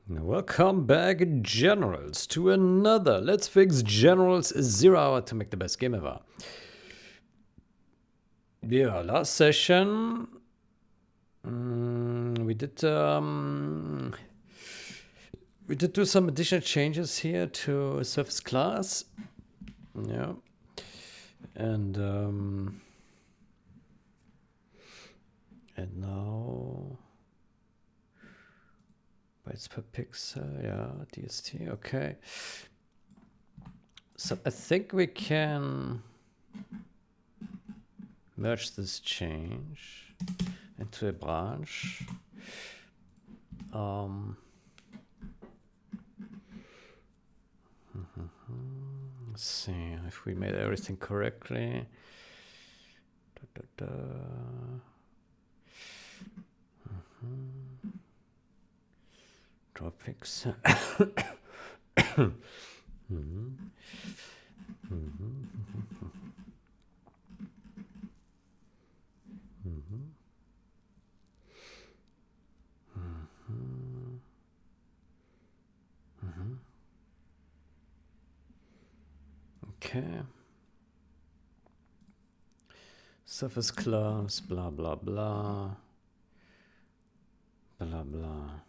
Welcome back, Generals, to another Let's Fix Generals 0 Hour to make the best game ever. Yeah, last session we did do some additional changes here to Surface class. Yeah, and now bytes per pixel. Yeah, DST. Okay. So I think we can merge this change into a branch. Let's see if we made everything correctly. Draw pixel. Okay. Surface class, blah, blah, blah. Blah, blah.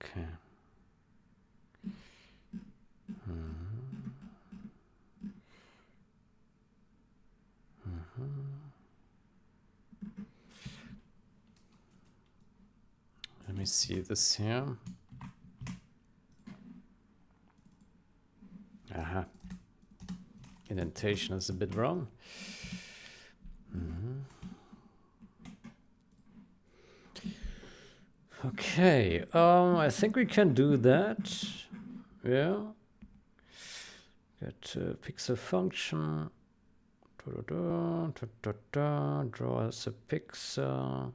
Okay. Let me see this here. Aha. Indentation is a bit wrong. Okay, I think we can do that. Yeah. Get a pixel function. Draw as a pixel.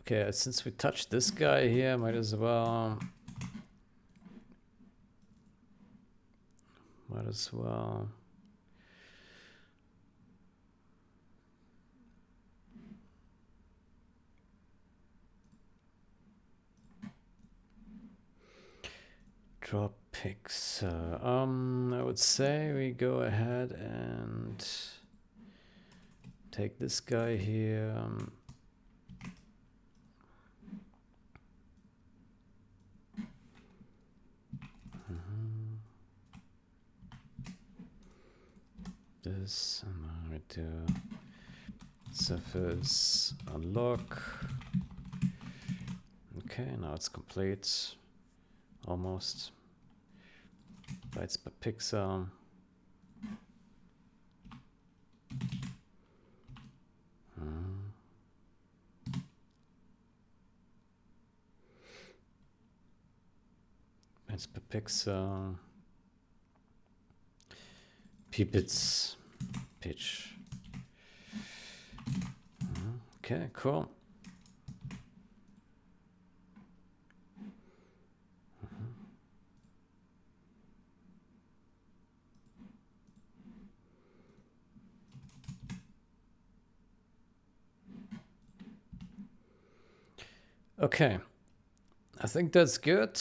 Okay, since we touched this guy here, might as well draw pixel. I would say we go ahead and take this guy here. This, and then we do surface unlock. Okay, now it's complete. Almost. Bytes per pixel. Bytes per pixel. P-bits pitch. Okay, cool. Okay, I think that's good.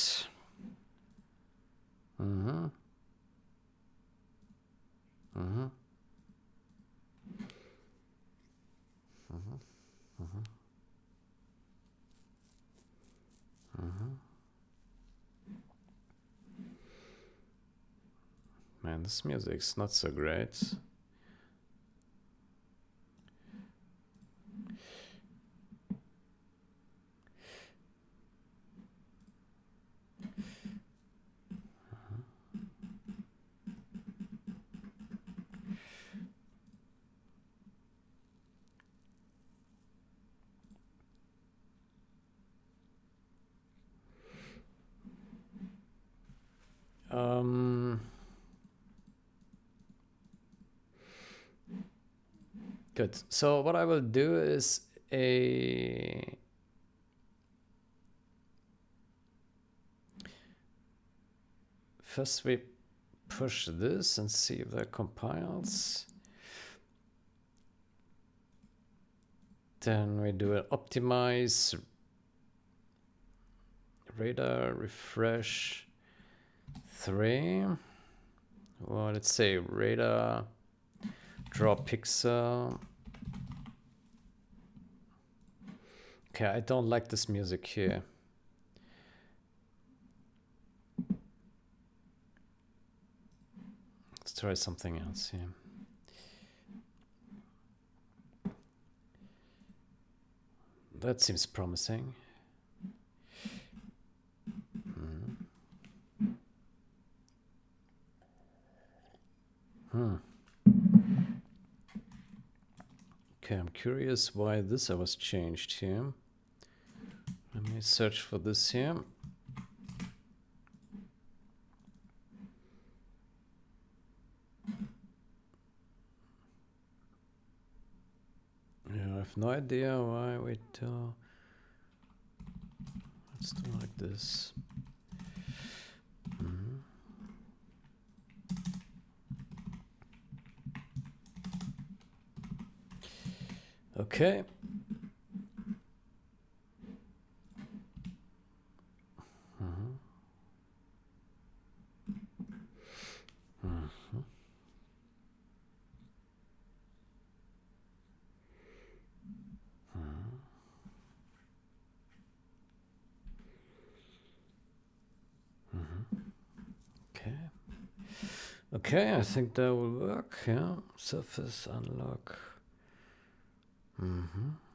Man, this music's not so great. Good. So what I will do is first we push this and see if that compiles. Then we do an optimize radar refresh 3. Well, let's say radar draw pixel. Okay, I don't like this music here. Let's try something else here. That seems promising. Okay, I'm curious why this was changed here. Let me search for this here. Yeah, I have no idea why we do. Let's do like this. Okay. Okay. Okay, I think that will work. Yeah, surface unlock.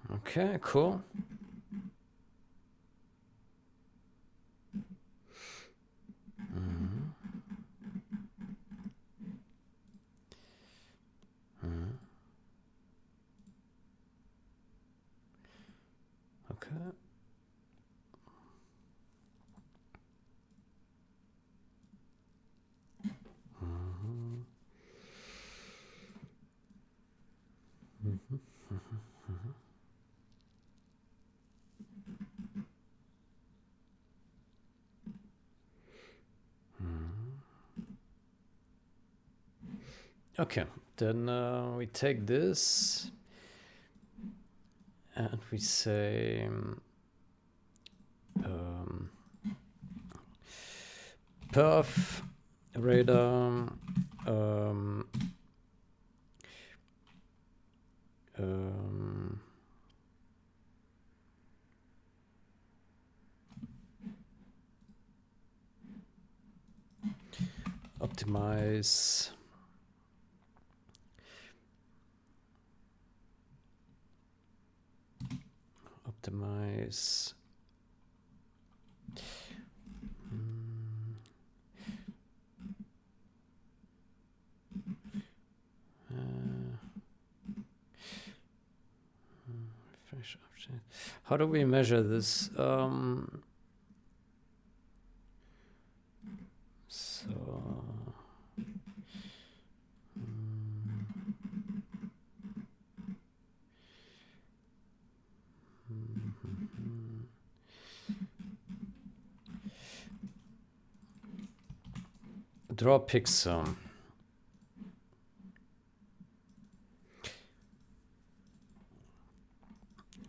Okay, cool. Okay. Okay, then we take this and we say perf radar optimize refresh option. How do we measure this? Draw pixel.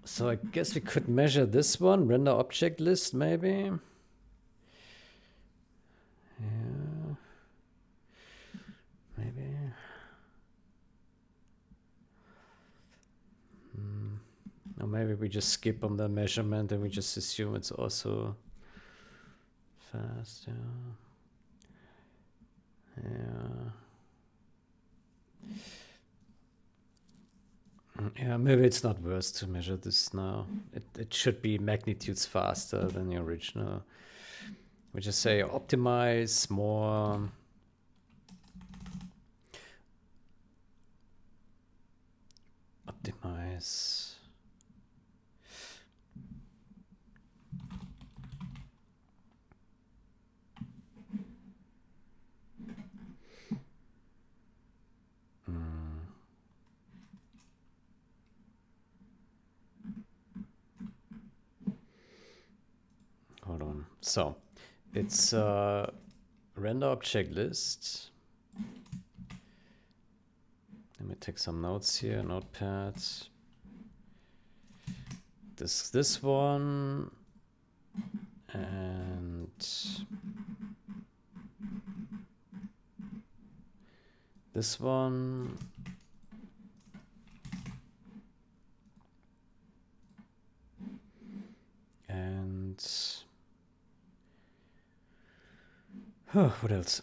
So I guess we could measure this one, render object list maybe. Yeah. Maybe. Or maybe we just skip on the measurement and we just assume it's also fast. Yeah. Yeah, maybe it's not worth to measure this now. It should be magnitudes faster than the original. We just say optimize more. Optimize. So it's render object list. Let me take some notes here, notepad. This one, and this one. And what else?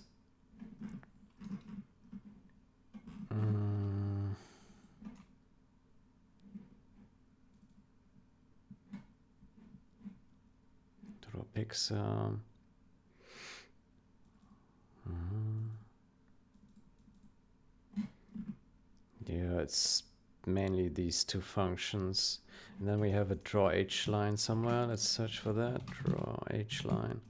Draw pixel. Yeah, it's mainly these two functions. And then we have a draw H line somewhere. Let's search for that. Draw H line.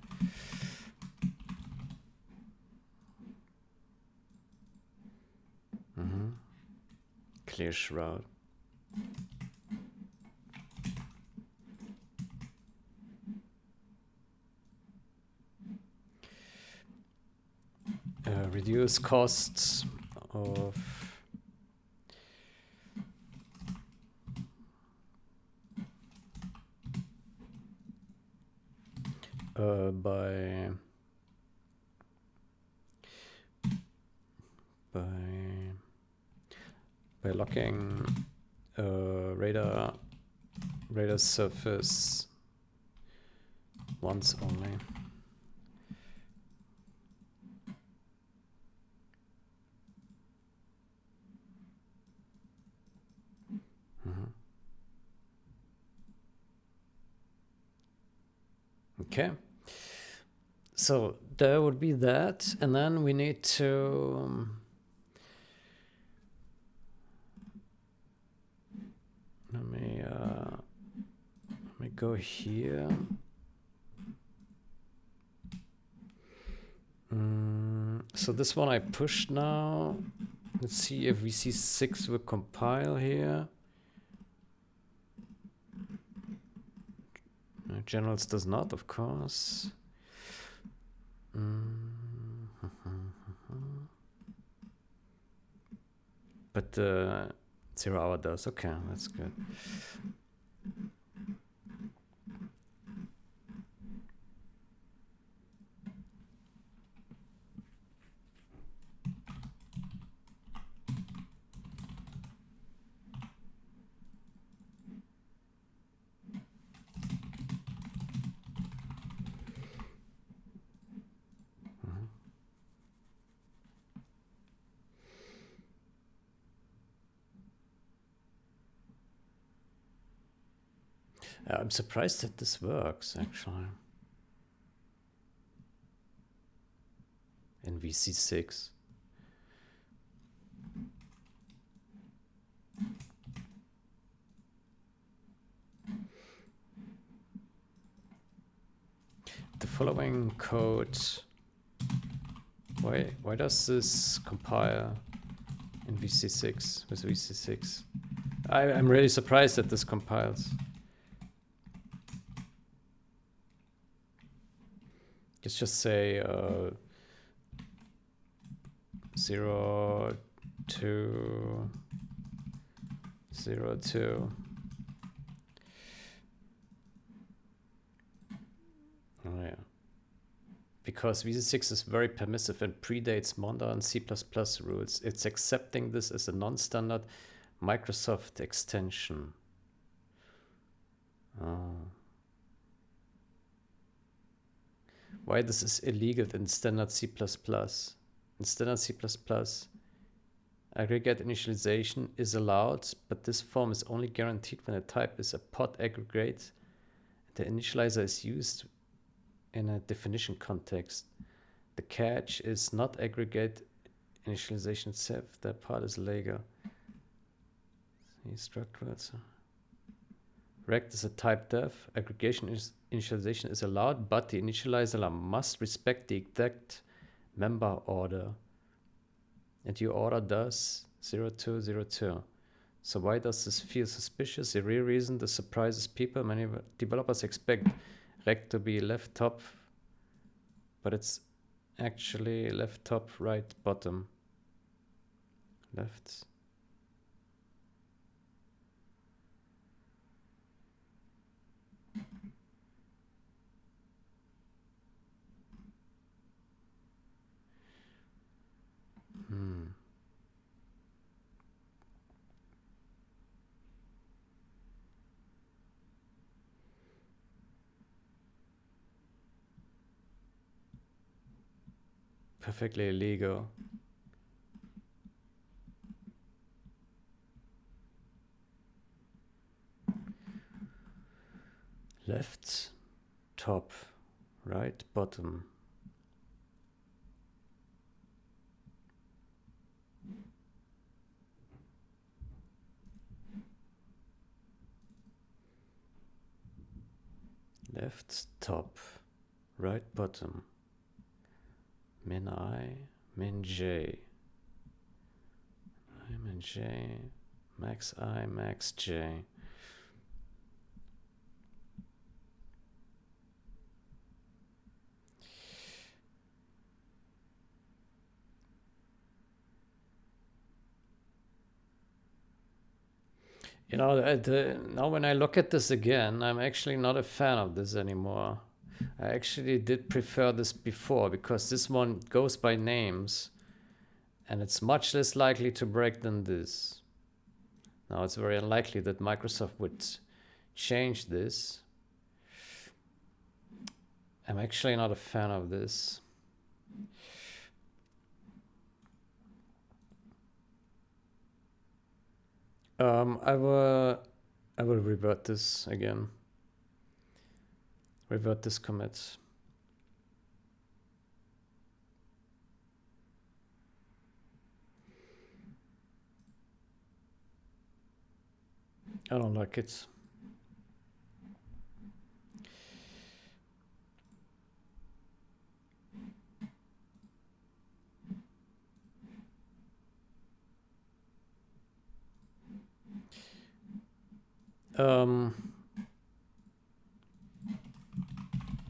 Clear shroud. Reduce costs of by locking radar surface once only. Okay, so there would be that, and then we need to let me go here. So this one I pushed now. Let's see if VC6 will compile here. Generals does not, of course. But 0 hour does. Okay, that's good. I'm surprised that this works, actually. In VC6. The following code, why does this compile in VC6 with VC6? I'm really surprised that this compiles. Let's just say 0, 2, 0, 2. Oh yeah. Because VC6 is very permissive and predates Monda and C++ rules. It's accepting this as a non-standard Microsoft extension. Oh. Why this is illegal in standard C++. In standard C++, aggregate initialization is allowed, but this form is only guaranteed when a type is a pod aggregate. The initializer is used in a definition context. The catch is not aggregate initialization itself. That part is legal. Structures. Rect is a type def. Aggregation initialization is allowed, but the initializer must respect the exact member order. And your order does 0202. So why does this feel suspicious? The real reason this surprises people. Many developers expect rect to be left top but it's actually left top, right bottom. Left. Perfectly illegal. Left top, right bottom. Left top, right bottom. Min I, min J. I, min J. Max I, max J. You know, now when I look at this again, I'm actually not a fan of this anymore. I actually did prefer this before because this one goes by names and it's much less likely to break than this. Now it's very unlikely that Microsoft would change this. I'm actually not a fan of this. I will revert this again. Revert this commit. I don't like it.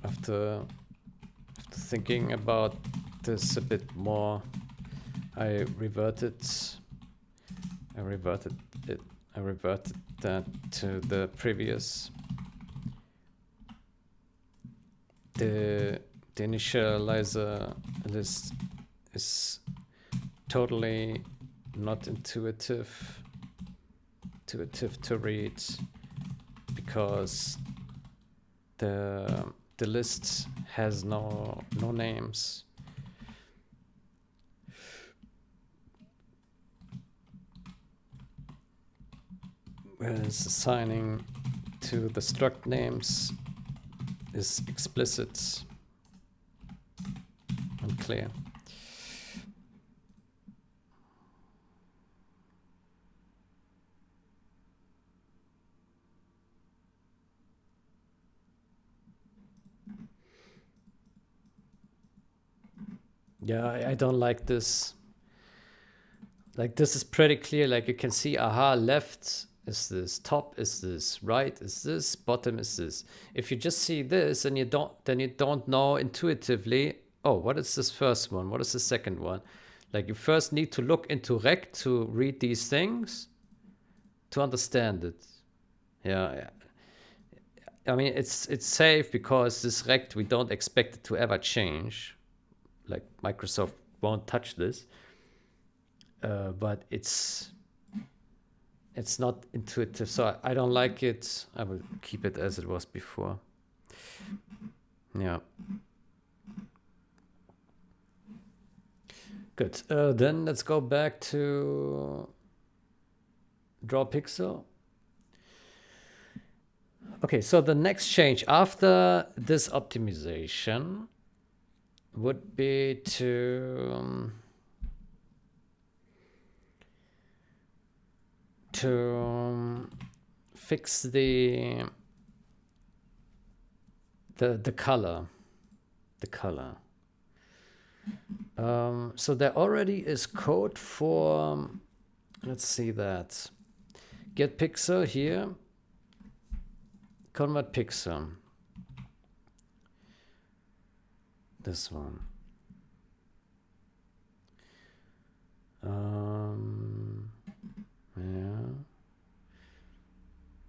After thinking about this a bit more, I reverted that to the previous. The initializer list is totally not intuitive to read because the list has no names. Whereas assigning to the struct names is explicit and clear. Yeah, I don't like this. Like this is pretty clear. Like you can see, aha, left is this, top is this, right is this, bottom is this. If you just see this and you don't know intuitively, oh, what is this first one? What is the second one? Like you first need to look into rect to read these things to understand it. Yeah. I mean, it's safe because this rect, we don't expect it to ever change. Like Microsoft won't touch this. But it's not intuitive, so I don't like it. I will keep it as it was before. Yeah. Good. Then let's go back to Draw Pixel. Okay, so the next change after this optimization would be to fix the color. So there already is code for, let's see that. Get pixel here, convert pixel. This one. Yeah.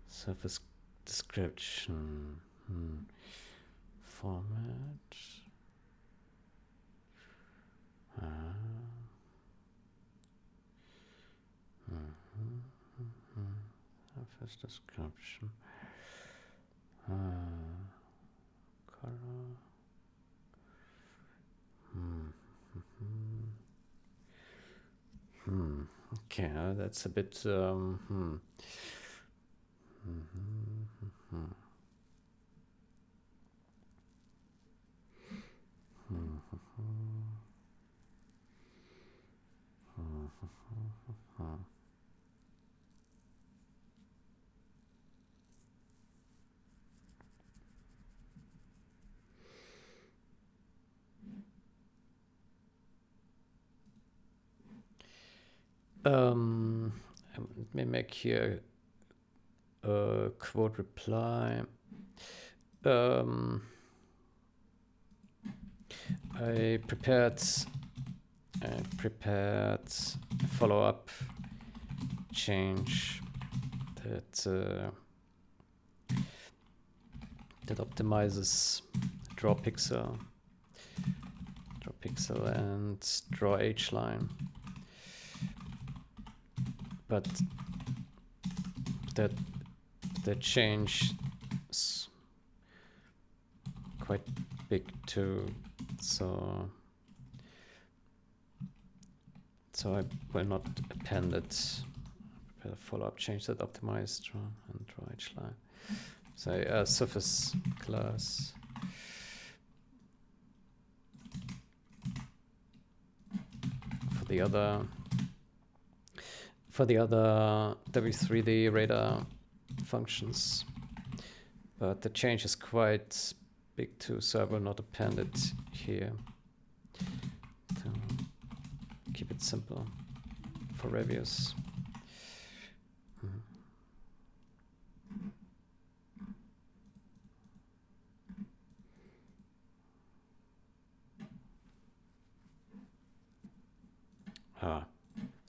Surface description. Format. Surface description. Color. Okay, that's a bit. Let me make here a quote reply. I prepared follow-up change that optimizes draw pixel and draw H line, but that change is quite big too, so I will not append it. Prepare a follow-up change that optimizes draw and draw H line. So surface class. For the other W3D radar functions, but the change is quite big too, so I will not append it here to keep it simple for reviews.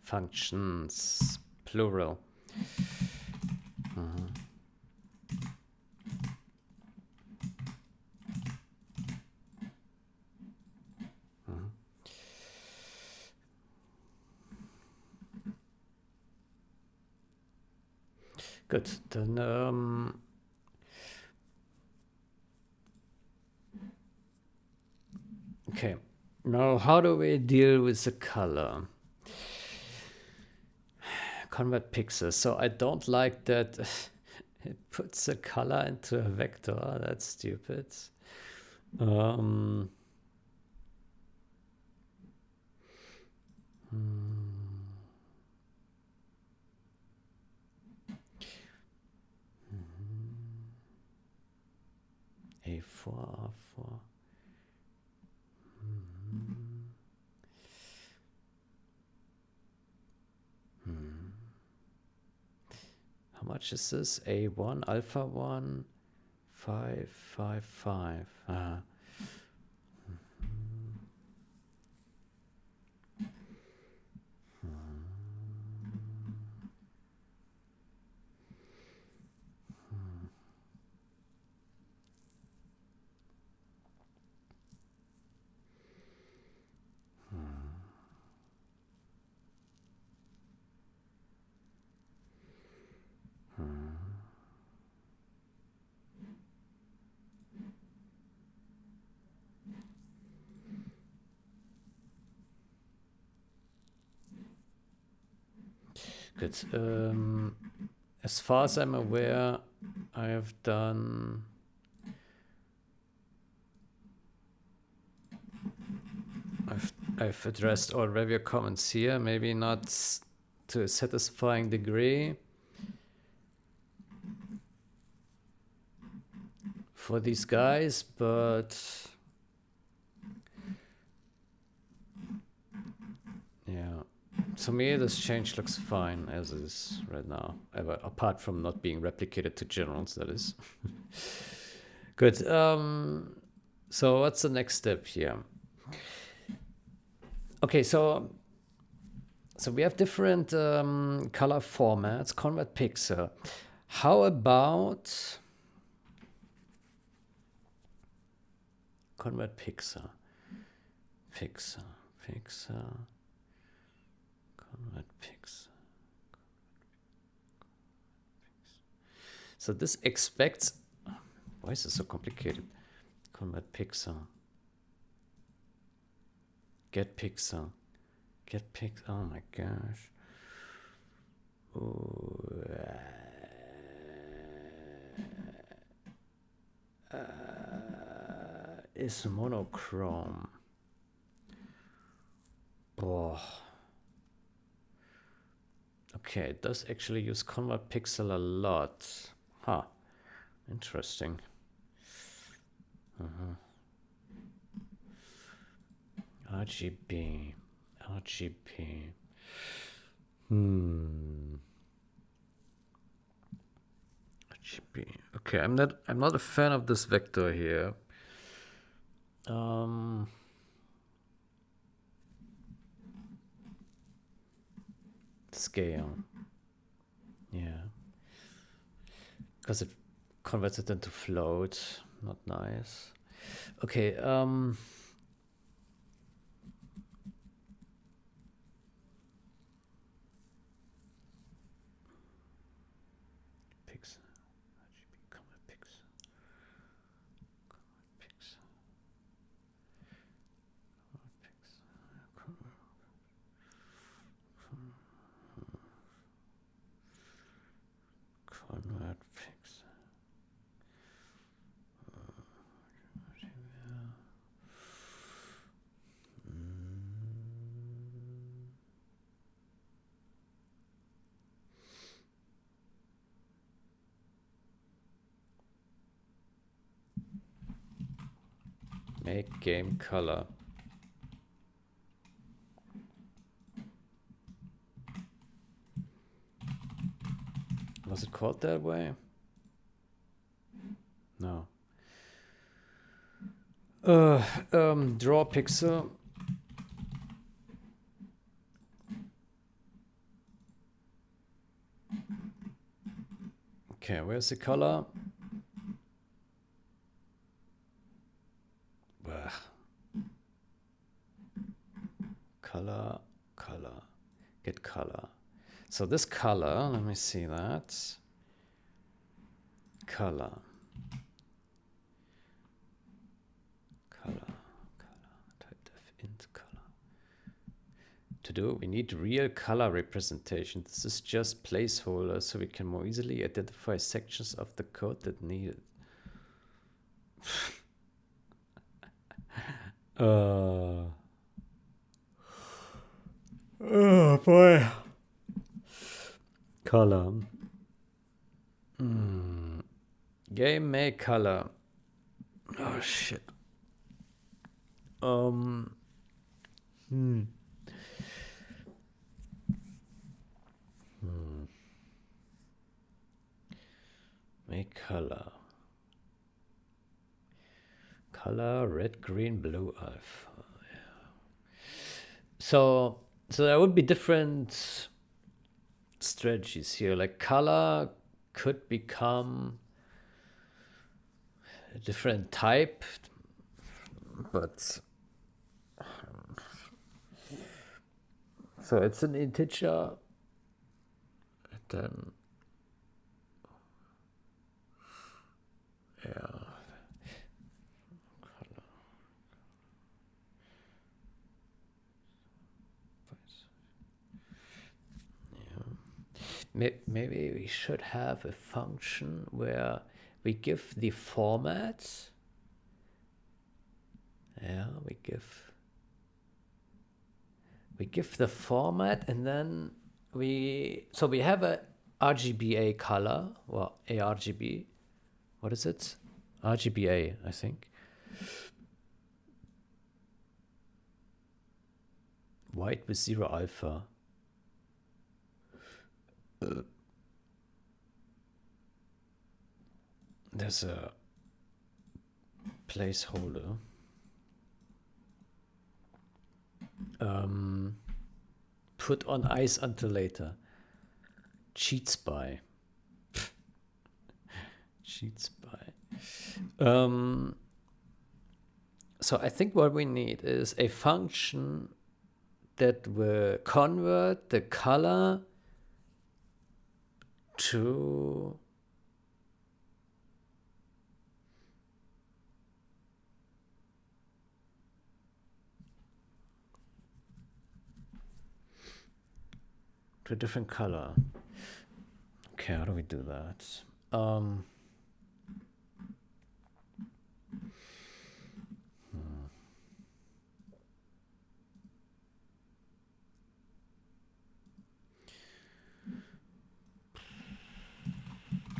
Functions, plural. Good, then okay, now how do we deal with the color? Convert pixels. So I don't like that it puts the color into a vector. That's stupid. A4, R4. How much is this? A1, alpha 1, 5, 5, 5. Good. As far as I'm aware, I have done I've addressed all review comments here, maybe not to a satisfying degree for these guys, but yeah, to me this change looks fine as is right now, apart from not being replicated to generals, that is. Good. So what's the next step here? Okay, so we have different color formats, convert pixel. How about convert pixel? Pixel, convert pixel. So this expects, why is this so complicated? Convert pixel. Get pixel. Get pixel. Oh my gosh. Ooh. Is monochrome. Oh. Okay, it does actually use convert pixel a lot. Huh. Interesting. RGB. RGB. RGB. Okay, I'm not a fan of this vector here. Scale. Yeah. Because it converts it into float. Not nice. Okay, pixel. RGB, convert pixel. Convert pixel. Convert pixel. Convert pixel. Make game color. Was it called that way? No. Draw pixel. Okay, where's the color? Ugh. Color, color, get color. So this color, let me see that. Color. Color, type def int color. To do it, we need real color representation. This is just placeholder so we can more easily identify sections of the code that need it. Oh boy. Color. Game make color. Oh shit. Make color. Color red, green, blue, alpha. So there would be different strategies here. Like color could become a different type, but so it's an integer, and then yeah. Maybe we should have a function where we give the format. Yeah, we give the format, and then we have a RGBA color, well, ARGB. What is it? RGBA, I think. White with 0 alpha. There's a placeholder. Put on ice until later. Cheat spy. Cheat spy. So I think what we need is a function that will convert the color to a different color. Okay, how do we do that?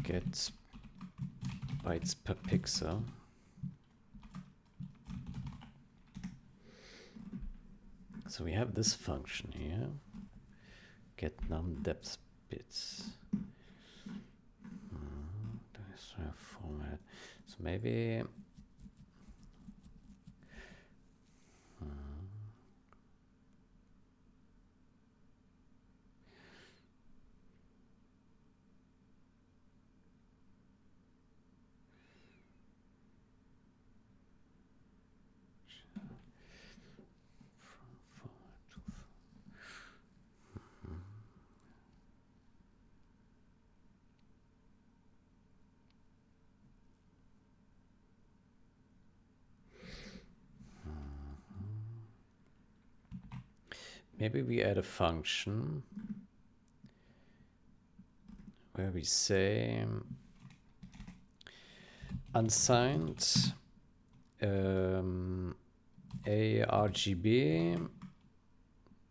Get bytes per pixel. So we have this function here. Get num depth bits. Format. So maybe maybe we add a function where we say unsigned ARGB.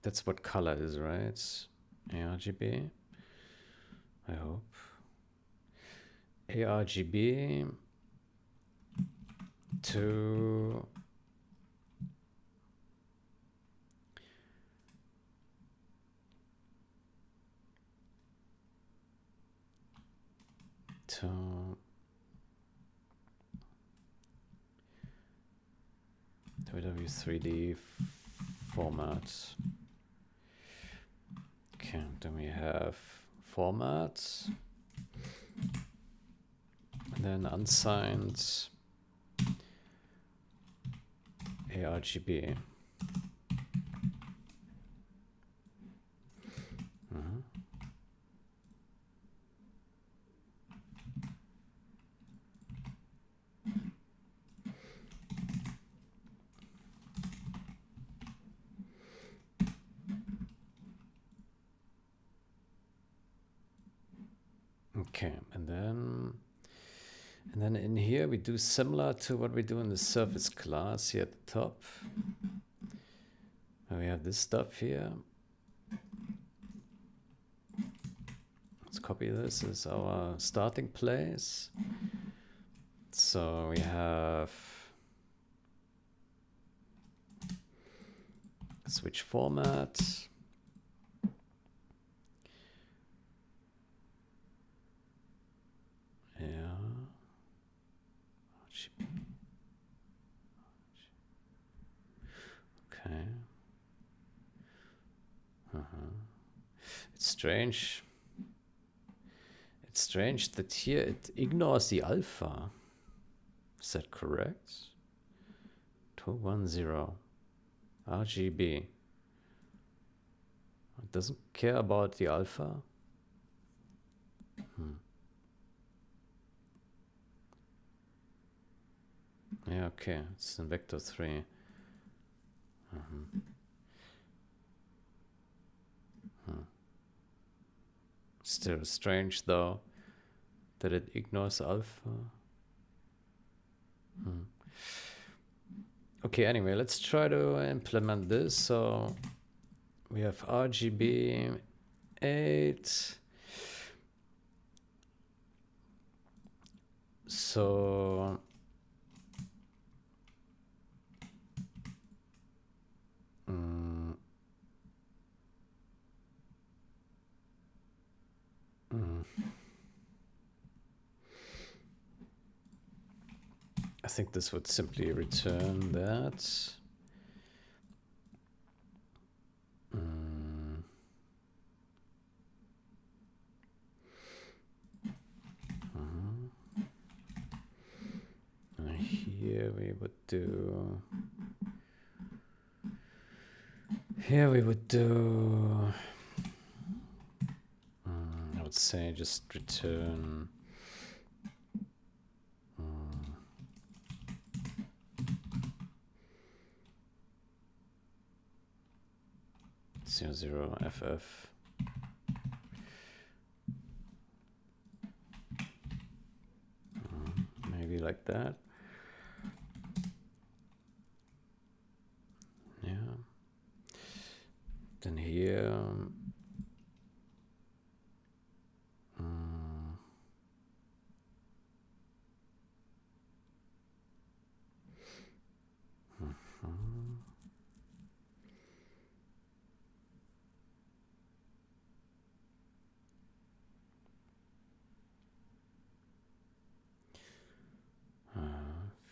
That's what color is, right? ARGB. I hope. ARGB to WW3D format. Okay, then we have format, and then unsigned ARGB. Okay, and then in here we do similar to what we do in the surface class here at the top. And we have this stuff here. Let's copy this as our starting place. So we have switch format. Okay. It's strange. It's strange that here it ignores the alpha. Is that correct? 210 RGB. It doesn't care about the alpha. Yeah, okay. It's in vector 3. Still strange though that it ignores alpha. Okay, anyway, let's try to implement this. So we have RGB 8. So I think this would simply return that. And here we would do. Here we would do. I would say just return. 00FF. Maybe like that. Yeah. Then here.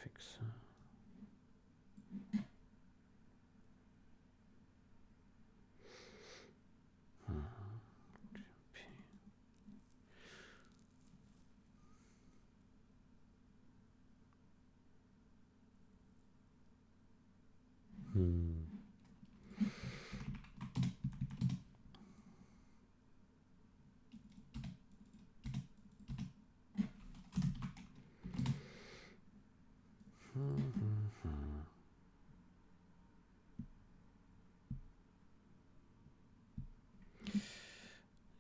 Fix.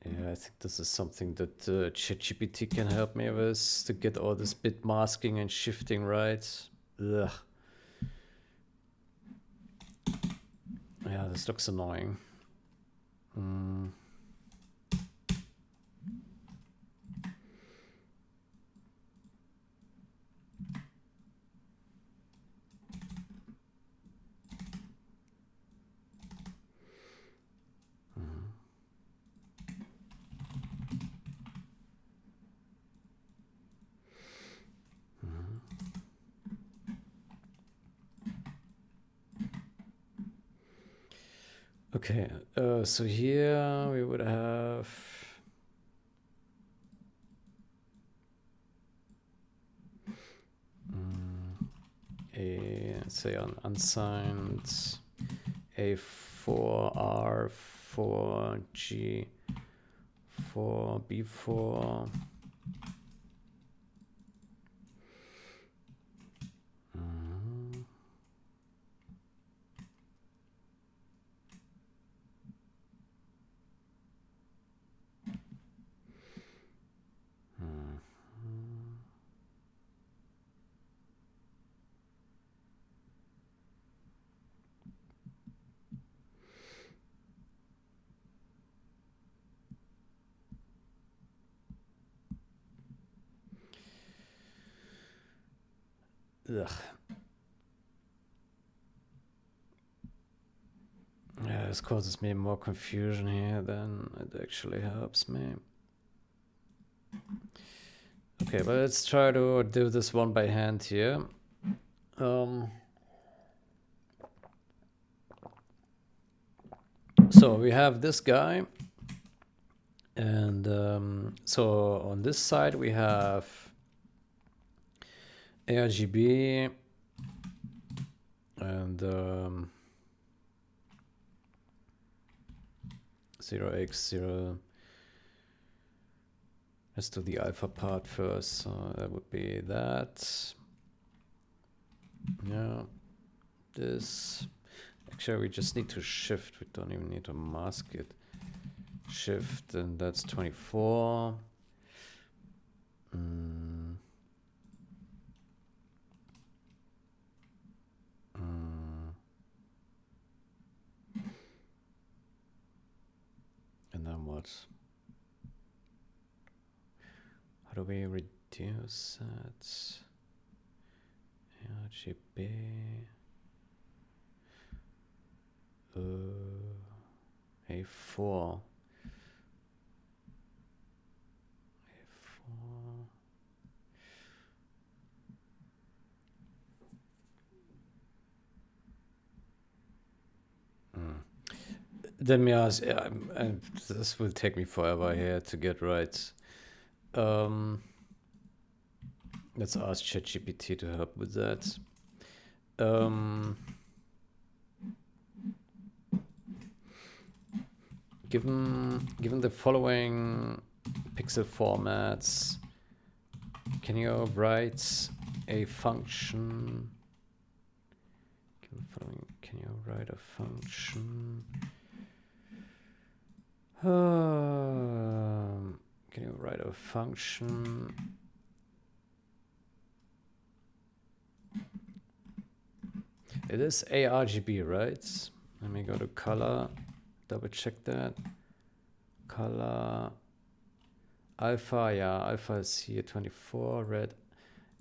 Yeah, I think this is something that ChatGPT can help me with, to get all this bit masking and shifting right. Ugh. Yeah, this looks annoying. Okay, so here we would have a, say, an unsigned A4, R4, G4, B4. Ugh. Yeah, this causes me more confusion here than it actually helps me. Okay, but let's try to do this one by hand here. So we have this guy, and so on this side we have ARGB and 0x0. Let's do the alpha part first. So that would be that. Yeah, this. Actually, we just need to shift. We don't even need to mask it. Shift, and that's 24. And then what? How do we reduce that? RGB. A4. Let me ask. This will take me forever here to get right. Let's ask ChatGPT to help with that. Given the following pixel formats, can you write a function? Can you write a function? Can you write a function? It is ARGB, right? Let me go to color, double check that. Color, alpha, yeah, alpha is here, 24, red,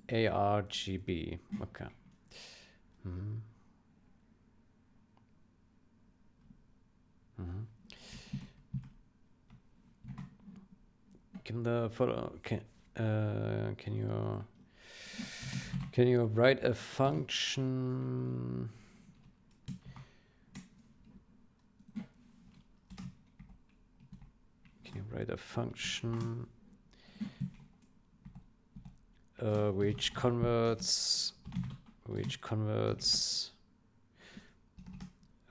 ARGB, okay. Can the photo, can you write a function? Can you write a function which converts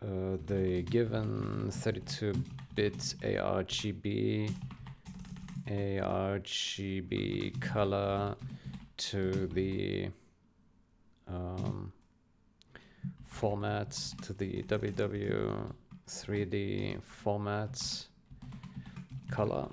the given 32-bit ARGB color to the formats, to the WW3D formats color.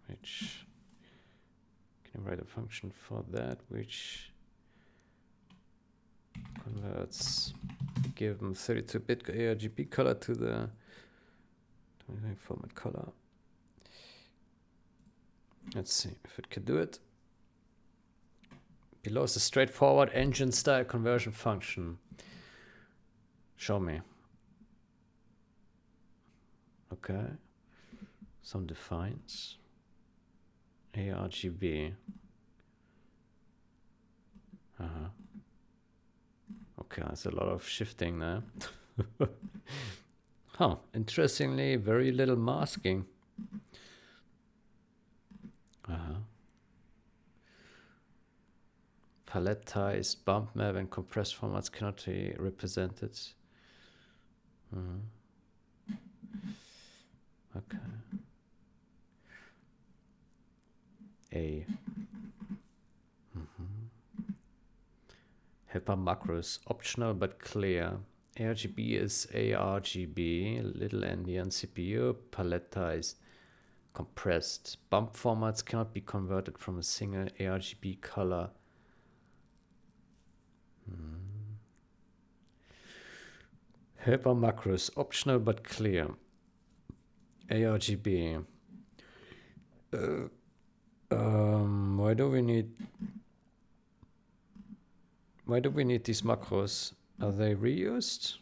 Which can you write a function for that which converts the given 32-bit ARGB color to the format color. Let's see if it can do it. Below is a straightforward engine style conversion function. Show me. Okay. Some defines. ARGB. Okay, there's a lot of shifting there. Huh, interestingly, very little masking. Palletized, bump map, and compressed formats cannot be represented. Okay. Helper macros, optional but clear. ARGB is ARGB, little endian CPU, palletized, compressed. Bump formats cannot be converted from a single ARGB color. Helper macros, optional but clear. ARGB. Why do we need these macros? Are they reused?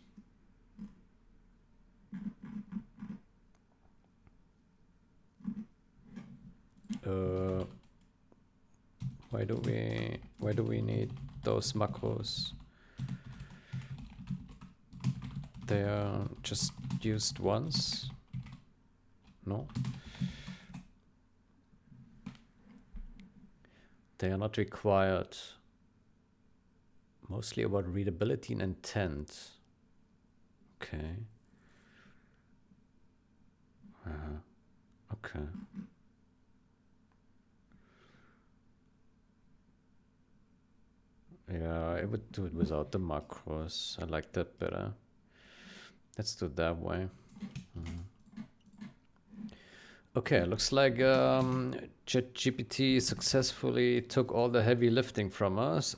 Why do we need those macros? They are just used once? No? They are not required. Mostly about readability and intent. Okay. Okay. Yeah, I would do it without the macros. I like that better. Let's do it that way. Okay, looks like ChatGPT successfully took all the heavy lifting from us.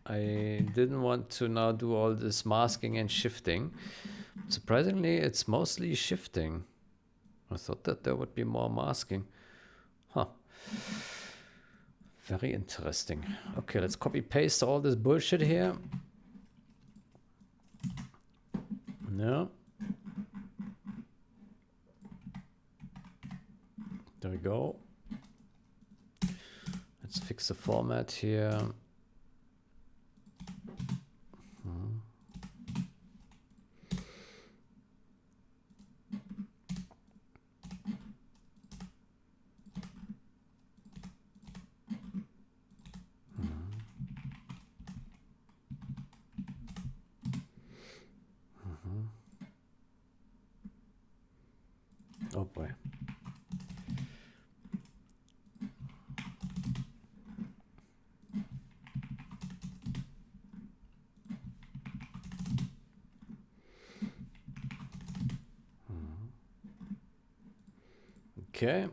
I didn't want to now do all this masking and shifting. Surprisingly, it's mostly shifting. I thought that there would be more masking. Huh. Very interesting. Okay, let's copy paste all this bullshit here. No. There we go. Let's fix the format here. Oh boy. Okay.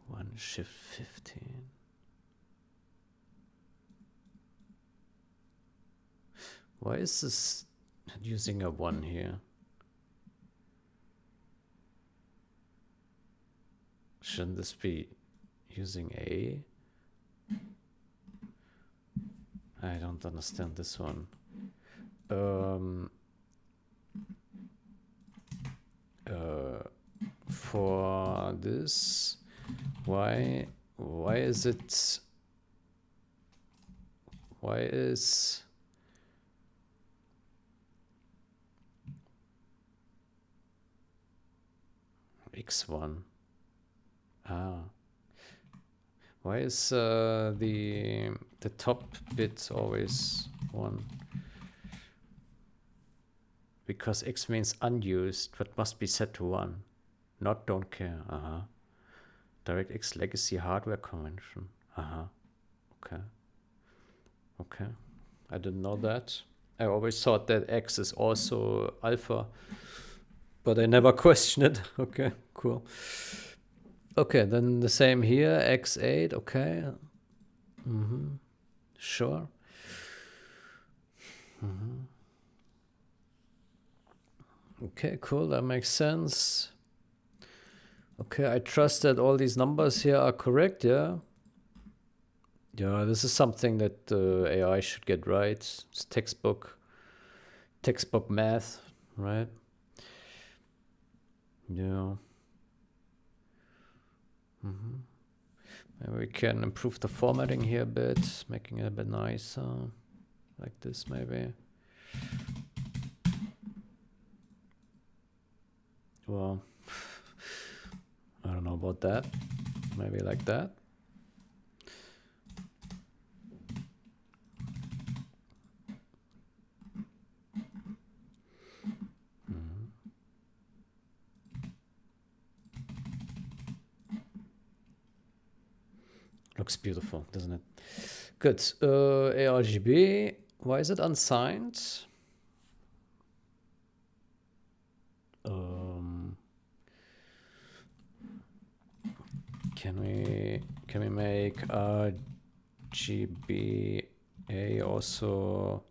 One shift 15. Why is this using a 1 here? Shouldn't this be using A? I don't understand this one. For this, why is it? Why is X1? Why is the top bit always 1? Because X means unused, but must be set to 1. Not don't care. DirectX legacy hardware convention. Okay. Okay. I didn't know that. I always thought that X is also alpha, but I never questioned it. Okay, cool. Okay, then the same here, X8, okay. Sure. Okay, cool, that makes sense. Okay, I trust that all these numbers here are correct, yeah? Yeah, this is something that AI should get right. It's textbook math, right? Yeah. Maybe we can improve the formatting here a bit, making it a bit nicer. Like this, maybe. Well, I don't know about that. Maybe like that. Looks beautiful, doesn't it? Good. ARGB. Why is it unsigned? Can we make RGBA also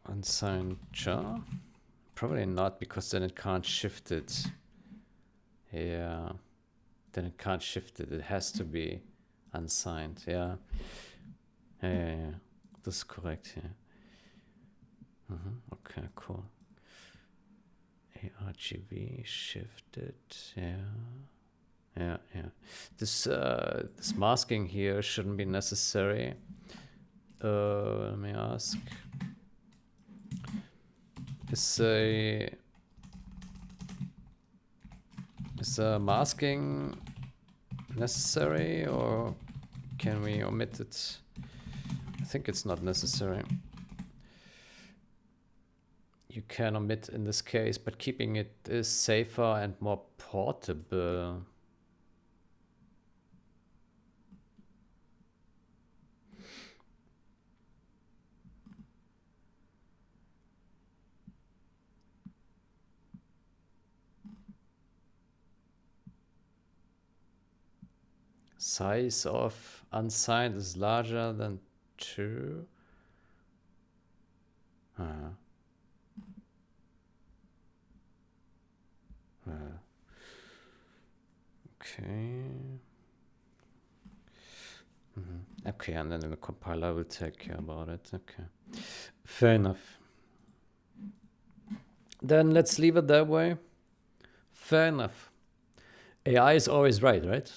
unsigned char? Probably not, because then it can't shift it. Yeah, then it can't shift it. It has to be unsigned. Yeah. Yeah. This is correct. Yeah. Okay, cool. ARGB shifted. Yeah. This masking here shouldn't be necessary. Let me ask. Is masking necessary, or can we omit it? I think it's not necessary. You can omit in this case, but keeping it is safer and more portable. Size of unsigned is larger than 2. Okay. Okay, and then the compiler will take care about it. Okay. Fair enough. Then let's leave it that way. Fair enough. AI is always right?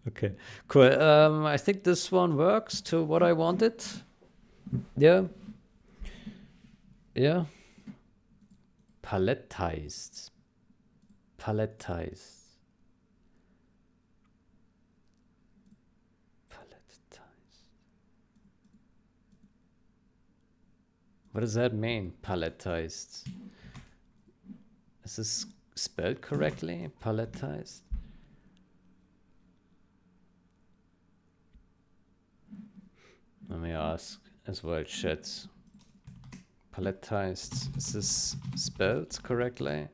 Okay, cool. I think this one works to what I wanted. Yeah. Yeah. Paletized. Paletized. Paletized. What does that mean? Paletized. Is this spelled correctly? Paletized? Let me ask as well, chat. Paletized. Is this spelled correctly?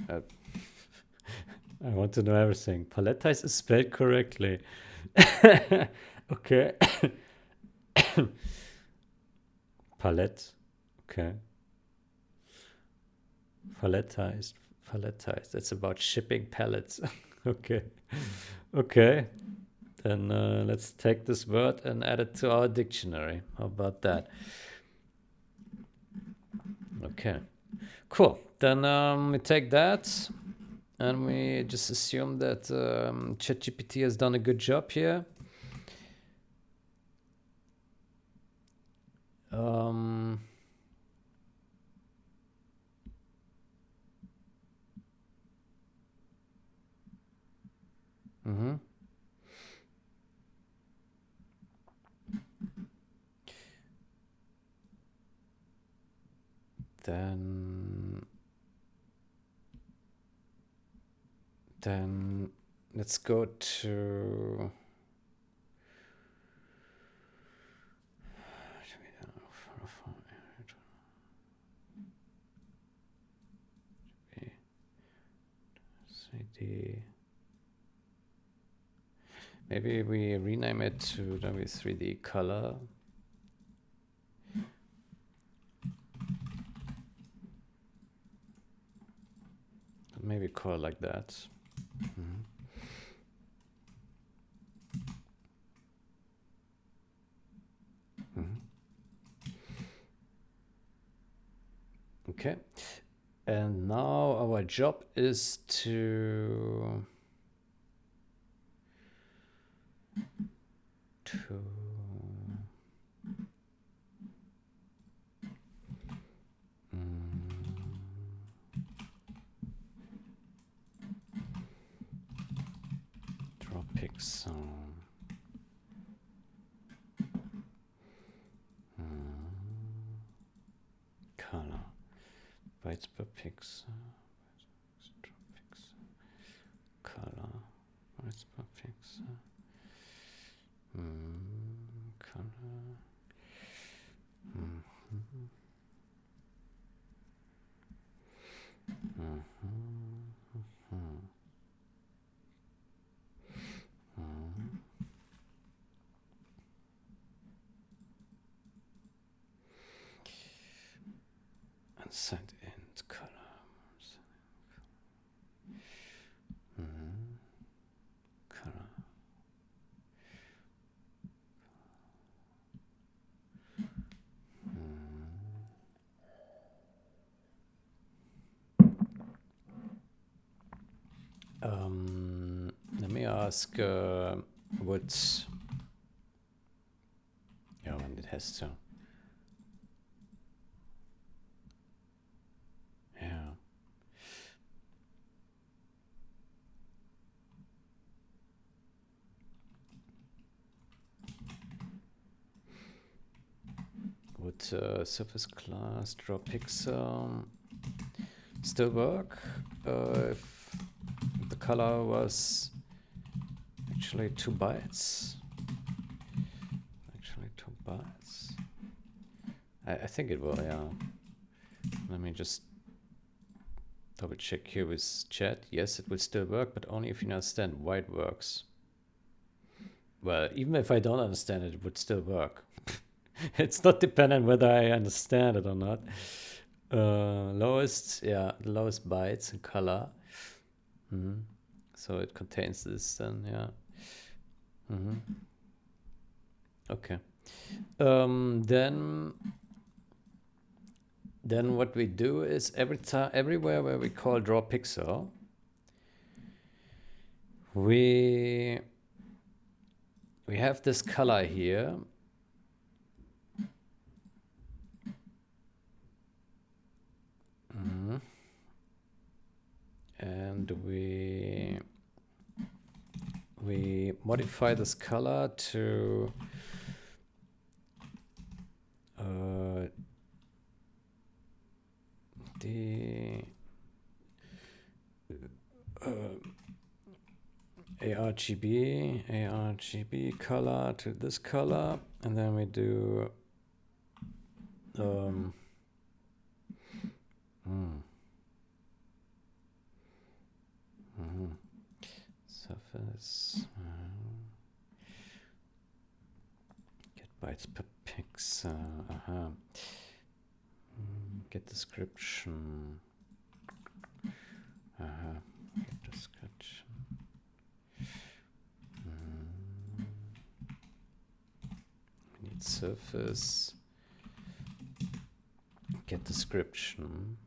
I want to know everything. Paletized is spelled correctly. Okay. Palette. Okay. Paletized. Paletized. That's about shipping pallets. Okay. Okay. Then let's take this word and add it to our dictionary. How about that? Okay. Cool. Then we take that and we just assume that ChatGPT has done a good job here. Then let's go to maybe we rename it to W3D color. Maybe call it like that. Okay. And now our job is to draw pixel. Color. Bytes per pixel. Color. Bytes per pixel. Color. And set int color. Color. Let me ask what. Yeah, and it has to. Yeah. Would surface class draw pixel still work if the color was actually 2 bytes? Actually 2 bytes. I think it will, yeah. Let me just Double check here with chat. Yes, it will still work, but only if you understand why it works. Well, even if I don't understand it, it would still work. It's not dependent whether I understand it or not. Lowest, yeah, the lowest bytes in color. So it contains this then, yeah. Okay. Then what we do is everywhere where we call draw pixel, we have this color here. And we modify this color to the ARGB color to this color, and then we do surface get bytes per pixel. Get description. Get description. We need surface. Get description.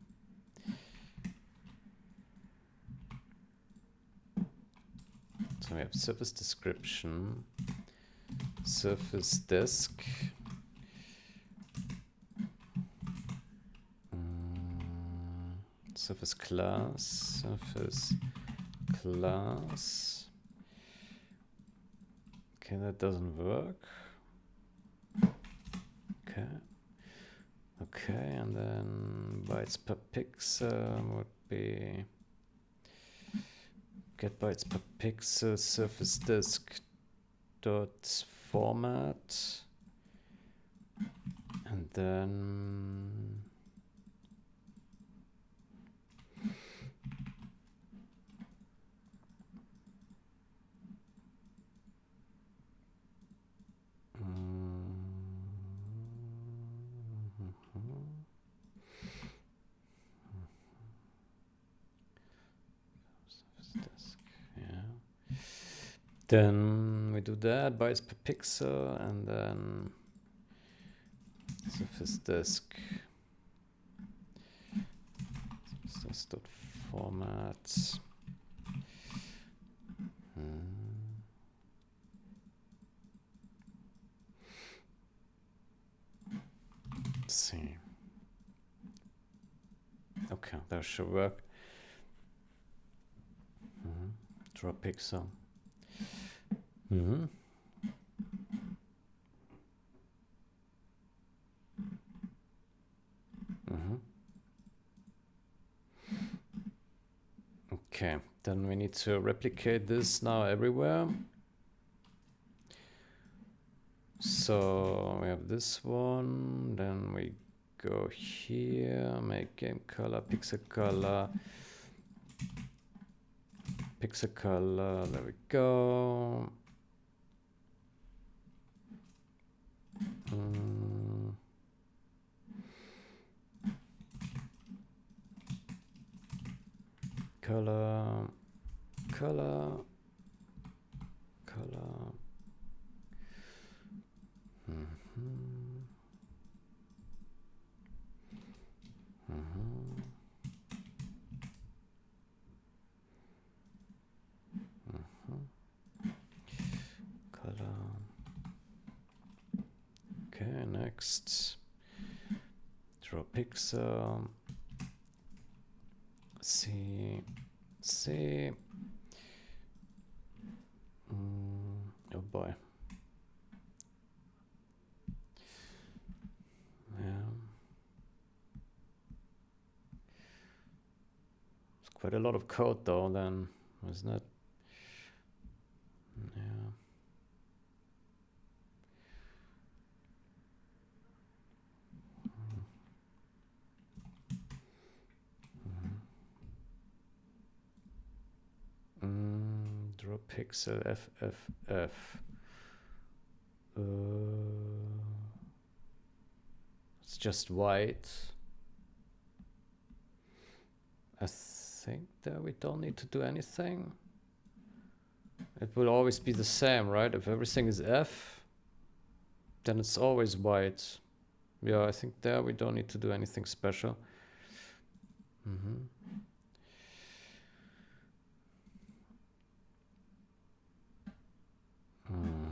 So we have surface description, surface disk, surface class, Okay, that doesn't work. Okay, and then bytes per pixel would be get bytes per pixel surface disk dot format, and then then we do that, bytes per pixel, and then surface disk dot format. Let's see. Okay, that should work. Draw pixel. Okay, then we need to replicate this now everywhere. So we have this one, then we go here, make game color, pixel color, there we go. Color. Okay, next. Draw pixel. C. Oh boy. Yeah. It's quite a lot of code though then, isn't it? Yeah. pixel FFF. It's just white. I think that we don't need to do anything. It will always be the same, right? If everything is F, then it's always white. Yeah, I think there we don't need to do anything special. Mm-hmm. Mm-hmm.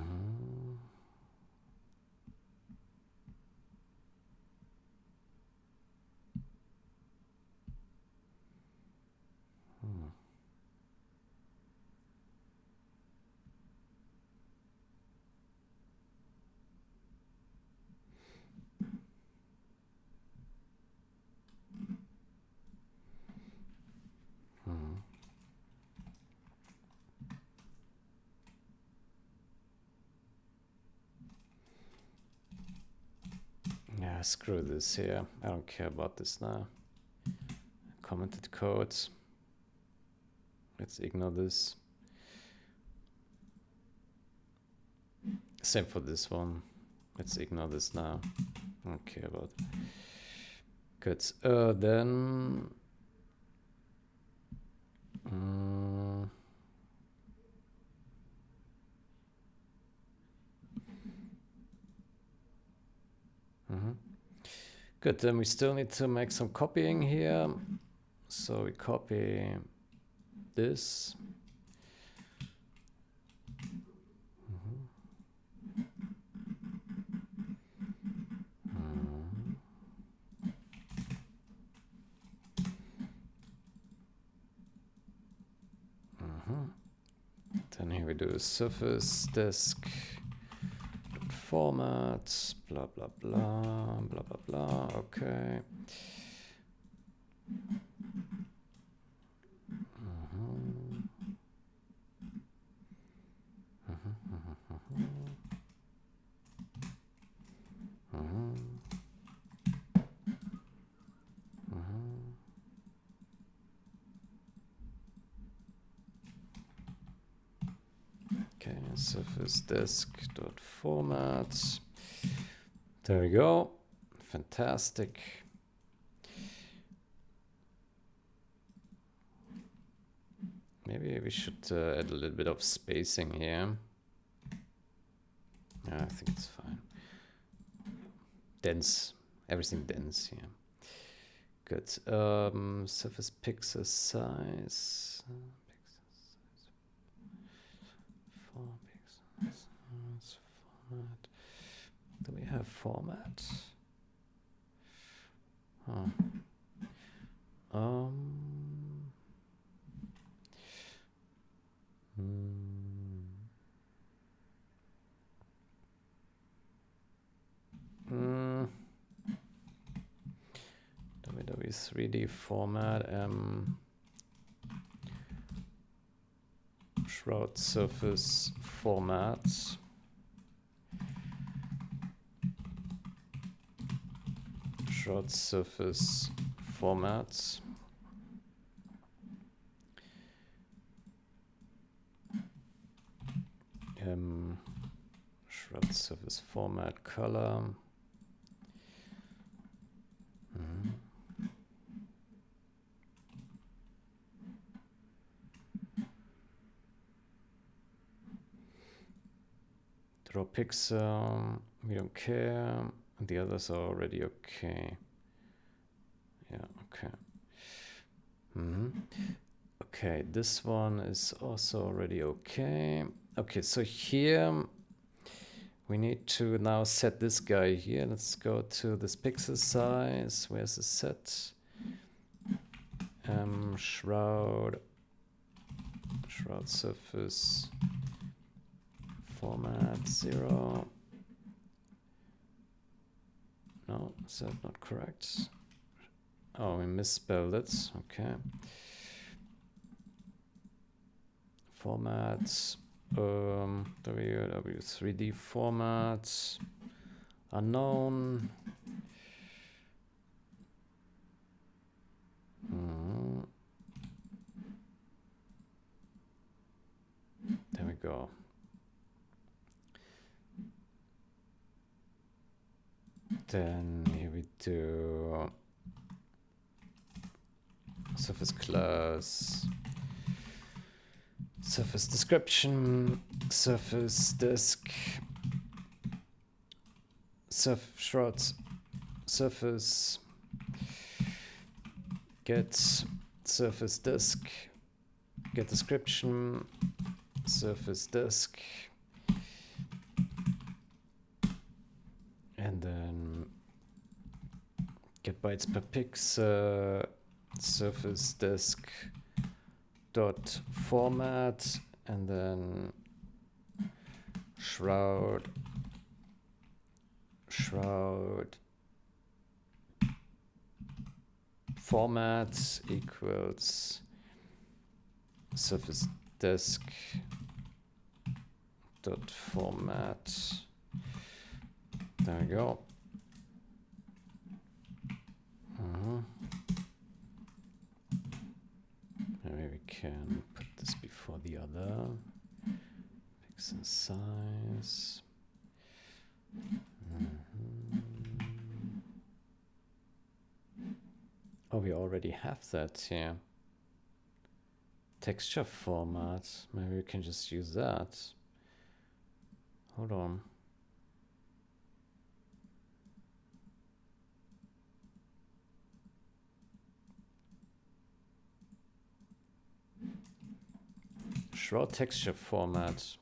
Yeah, screw this here. I don't care about this now. Commented codes. Let's ignore this. Same for this one. Let's ignore this now. I don't care about it. Good. Then... Good, then we still need to make some copying here. So we copy this. Then here we do surface disk format, blah, blah, blah, blah, blah, blah. Okay. Okay, surface disk dot format. There we go. Fantastic. Maybe we should add a little bit of spacing here. Yeah, I think it's fine. Dense, everything dense here. Good. Surface pixel size. 4 pixels. Format. Do we have format? Huh. WW3D format, shroud surface format. Shroud surface format. Shroud surface format color. Draw pixel, we don't care. The others are already okay. Yeah, okay. Okay, this one is also already okay. Okay, so here we need to now set this guy here. Let's go to this pixel size. Where's the set? Shroud surface format 0. No, is that not correct? Oh, we misspelled it. Okay. Format WW3D format unknown. go. Then here we do surface class, surface description, surface disk, shroud, surface get surface disk, get description, surface disk, and then get bytes per pixel, surface disk dot format, and then shroud format equals surface disk dot format. There we go. Maybe we can put this before the other. Pixel size. Oh, we already have that here. Texture format. Maybe we can just use that. Hold on. Shroud texture format.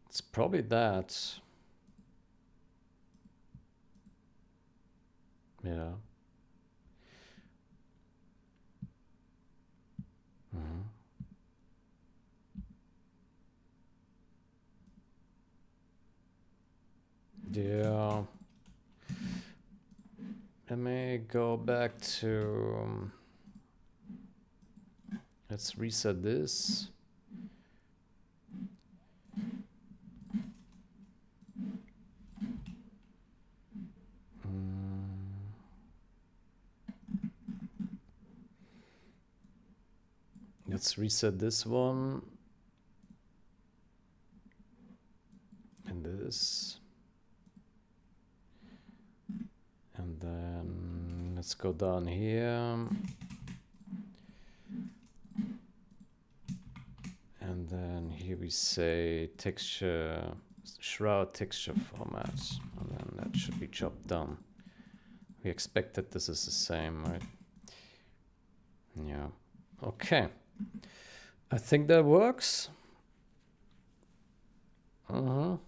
It's probably that. Yeah. Yeah. Let me go back to, let's reset this. Let's reset this one. And this. And then let's go down here. And then here we say texture, shroud texture format. And then that should be chopped down. We expect that this is the same, right? Yeah. Okay. I think that works. Let's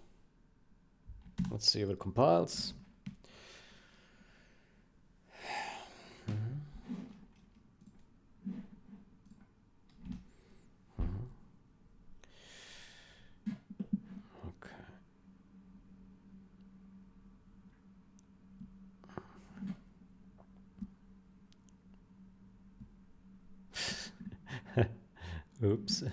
see if it compiles. Okay. Oops.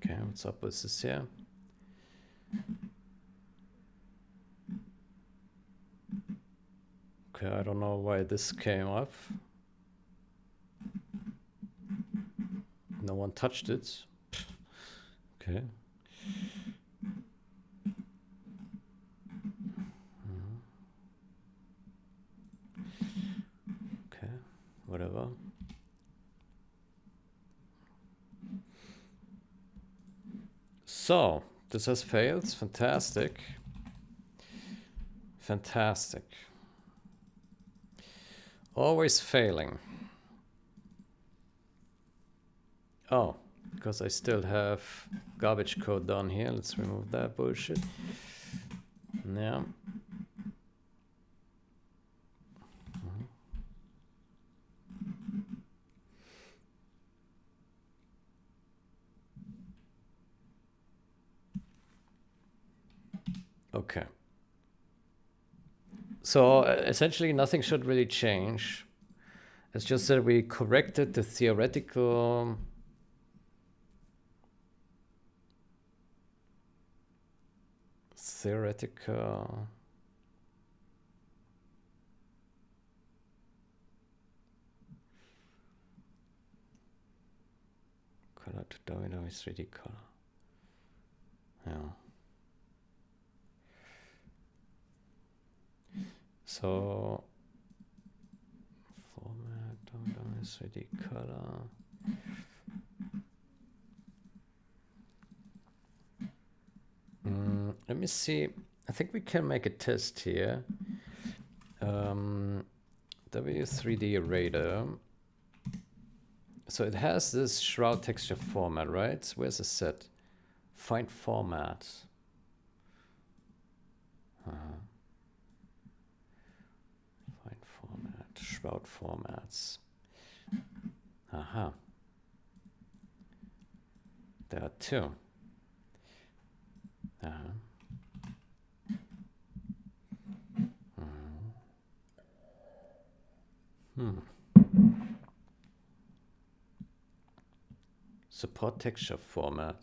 Okay, what's up with this here? Okay, I don't know why this came up. No one touched it. Okay. Okay, whatever. So, this has failed. Fantastic. Fantastic. Always failing. Oh, because I still have garbage code down here. Let's remove that bullshit. Yeah. Okay. So essentially nothing should really change. It's just that we corrected the theoretical color to domino is 3D color. Yeah. So format domino is 3D color. Let me see. I think we can make a test here. W3D Radar. So it has this shroud texture format, right? Where's the set? Find format. Find format. Shroud formats. Aha. There are two. Support texture format.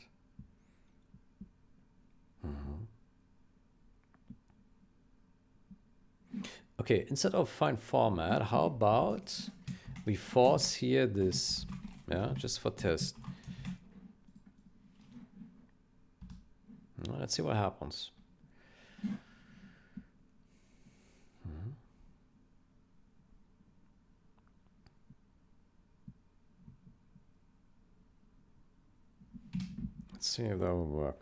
Okay, instead of find format, how about we force here this, yeah, just for test. Let's see what happens. Let's see if that will work.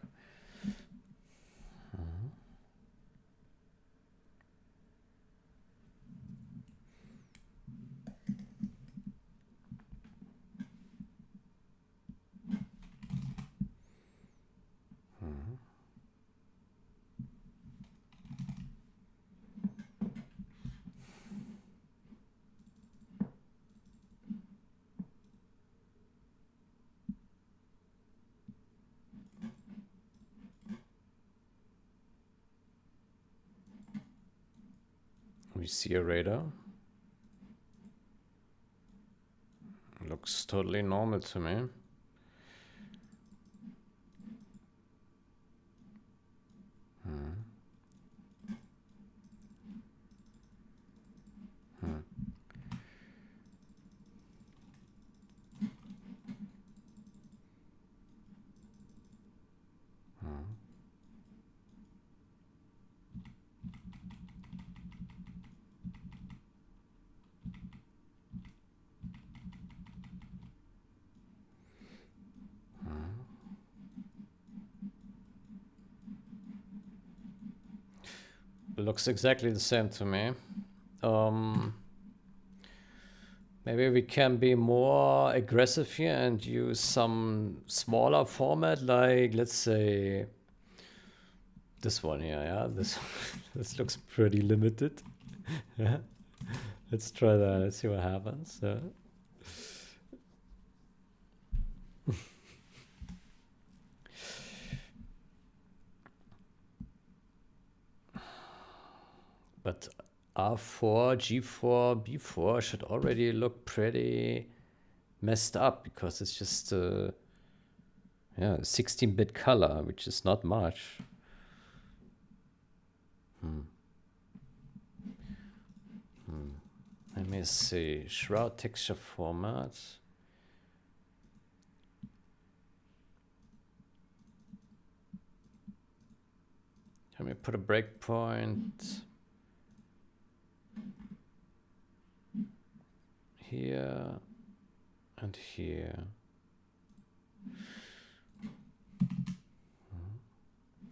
We see a radar. Looks totally normal to me. Looks exactly the same to me. Maybe we can be more aggressive here and use some smaller format, like let's say this one here. Yeah, this this looks pretty limited. Yeah, let's try that. Let's see what happens. But R4, G4, B4 should already look pretty messed up because it's just yeah, 16-bit color, which is not much. Let me see. Shroud texture format. Let me put a breakpoint here and here.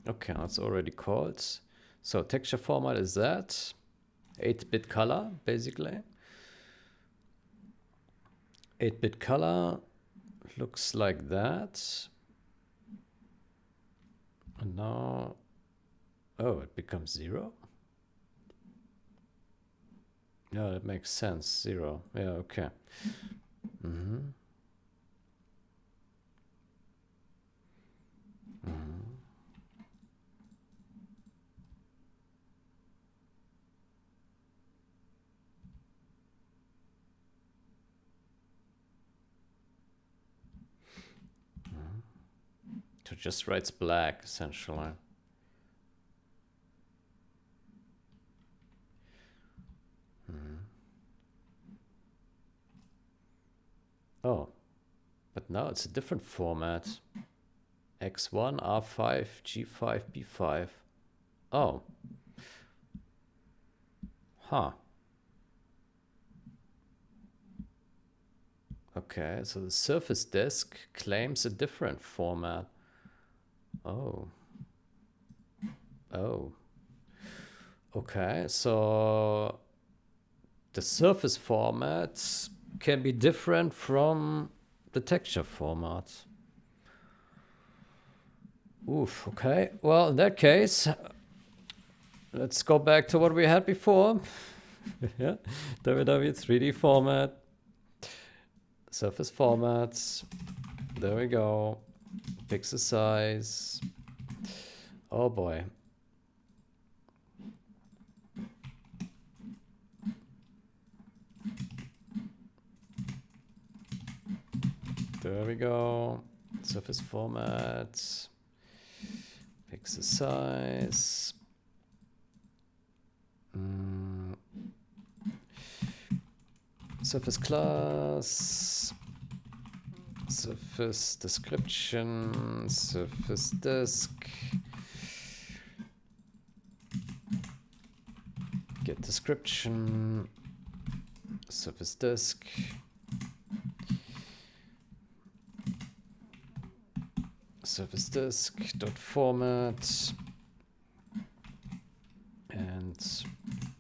Okay, that's already called. So texture format is that. 8-bit color, basically. 8-bit color looks like that. And now, oh, it becomes 0. Yeah, that makes sense. 0. Yeah, okay. So it just writes black, essentially. Oh, but now it's a different format. X1, R5, G5, B5. Oh. Huh. Okay, so the Surface Disk claims a different format. Oh. Oh. Okay, so the surface formats can be different from the texture formats. Oof, okay. Well, in that case, let's go back to what we had before. Yeah, WW 3D format, surface formats. There we go. Pixel size. Oh boy. There we go. Surface format. Pixel size. Surface class. Surface description. Surface disk. Get description. Surface disk. Surface disk dot format and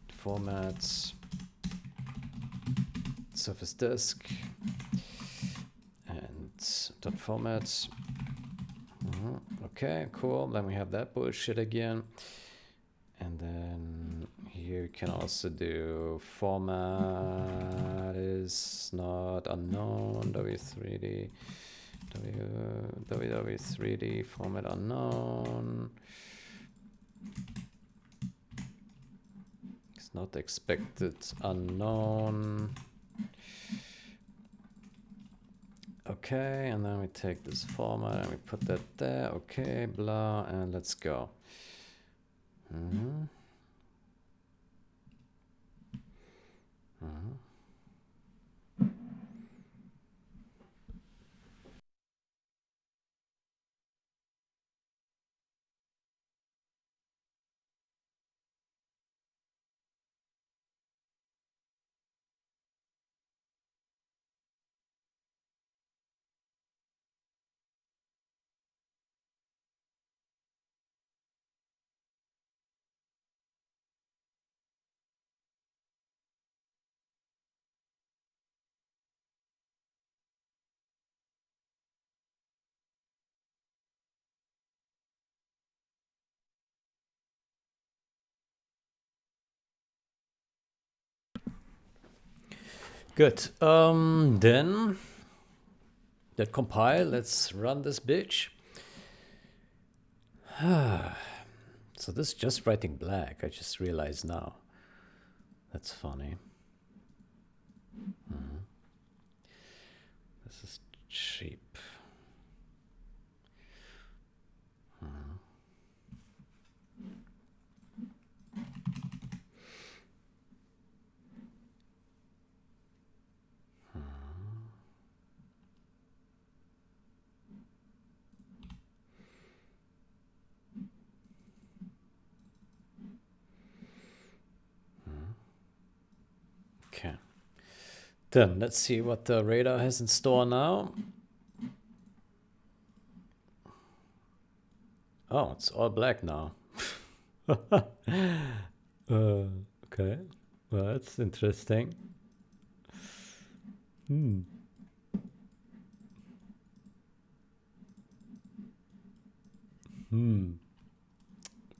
format surface disk and dot format. Okay, cool. Then we have that bullshit again. And then here you can also do format is not unknown, W3D, WW3D, format unknown. It's not expected, unknown. Okay, and then we take this format and we put that there. Okay, blah, and let's go. Good. Then that compile. Let's run this bitch. So this is just writing black. I just realized now. That's funny. This is cheap. Okay. Then let's see what the radar has in store now. Oh, it's all black now. Okay. Well, that's interesting.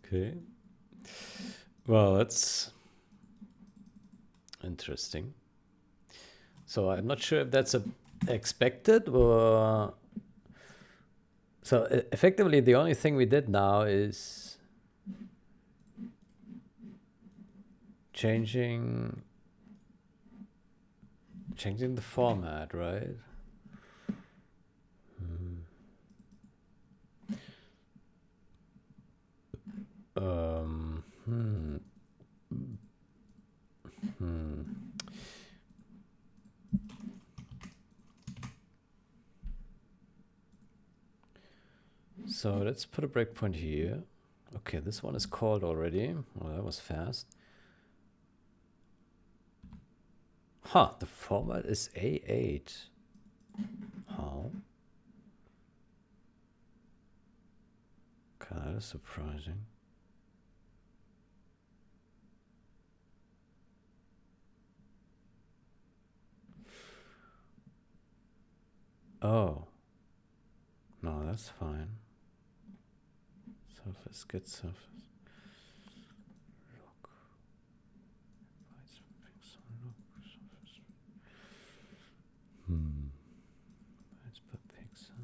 Okay. Well, that's interesting. So I'm not sure if that's expected or... So effectively, the only thing we did now is changing the format, right? So let's put a breakpoint here. Okay, this one is called already. Well, that was fast. Huh, the format is A8. How? Okay, that is surprising. Oh. No, that's fine. Surface, get surface. Look. Let's put pixel.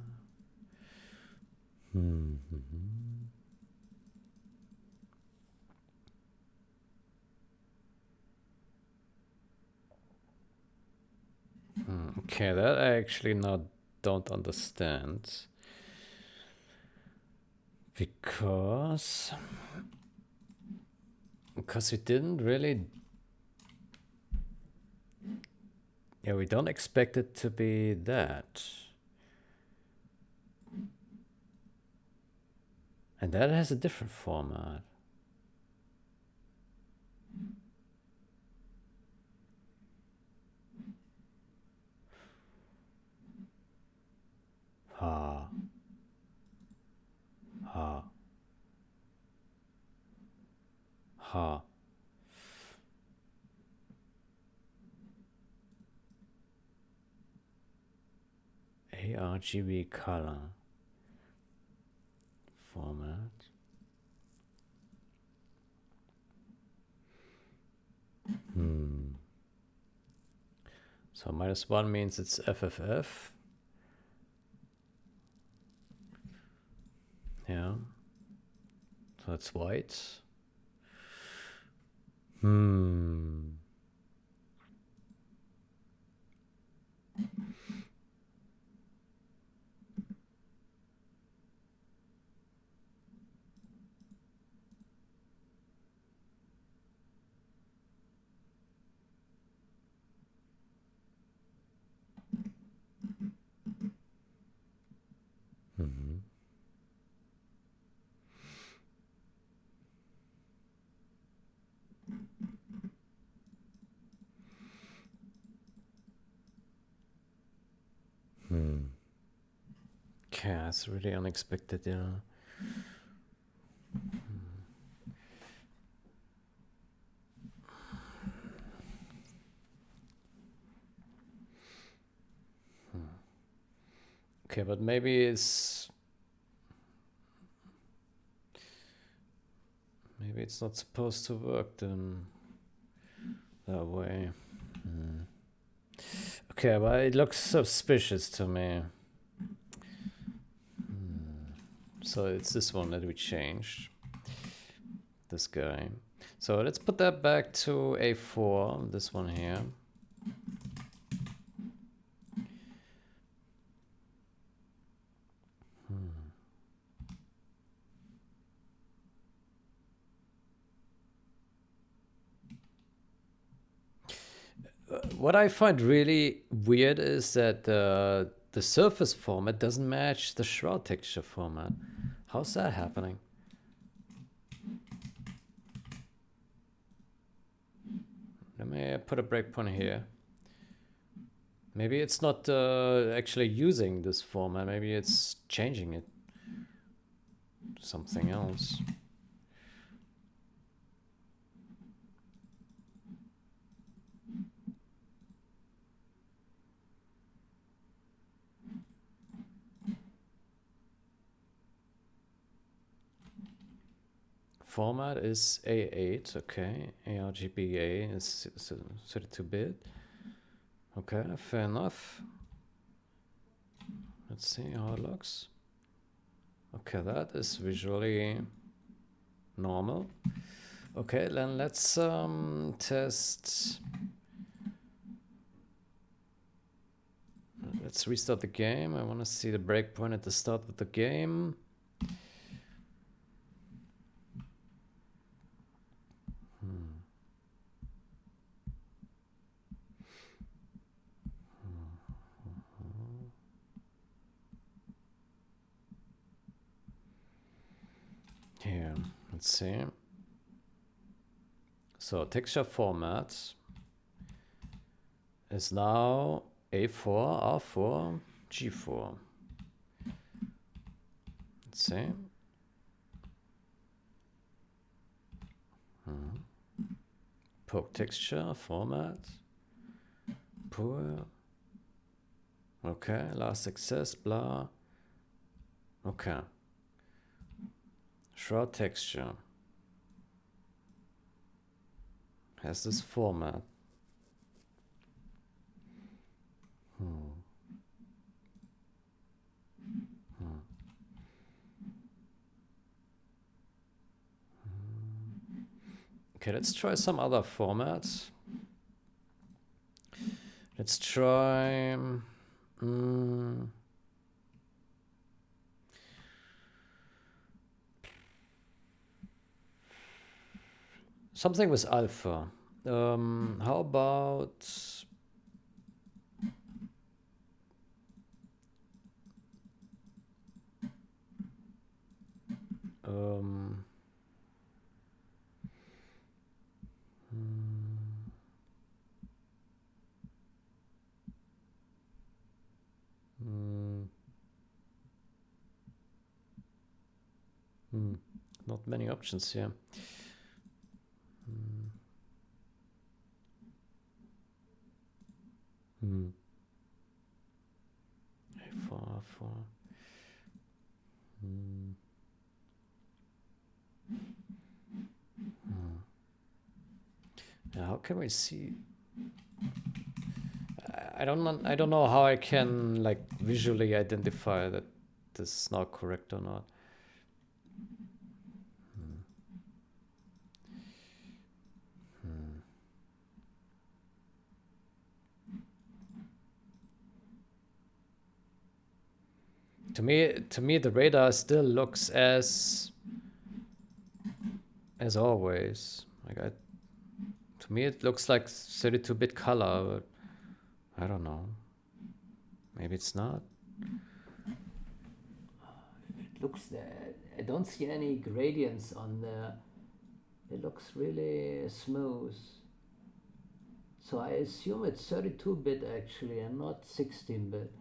Okay, that I actually now don't understand. Because we didn't really, yeah, we don't expect it to be that. And that has a different format. Ha. Ha. Ha. ARGB color format. So -1 means it's FFF. Yeah. So it's white. Okay, that's really unexpected, yeah. Okay, but maybe it's not supposed to work then that way. Okay, but it looks suspicious to me. So it's this one that we changed. This guy. So let's put that back to A4, this one here. What I find really weird is that the surface format doesn't match the shroud texture format. How's that happening? Let me put a breakpoint here. Maybe it's not actually using this format. Maybe it's changing it to something else. Format is A8, okay. ARGBA is 32-bit. Okay, fair enough. Let's see how it looks. Okay, that is visually normal. Okay, then let's test. Let's restart the game. I want to see the breakpoint at the start of the game. Here, let's see. So texture format is now A4, R4, G4. Let's see. Poke texture format. Poor. Okay, last success, blah. Okay. Shroud texture has this format. Okay, let's try some other formats. Let's try something with alpha. How about not many options here. A4. Yeah, how can we see? I don't know how I can like visually identify that this is not correct or not. To me, the radar still looks as always. Like to me, it looks like 32-bit color, but I don't know. Maybe it's not. It looks. I don't see any gradients on the. It looks really smooth. So I assume it's 32-bit actually, and not 16-bit.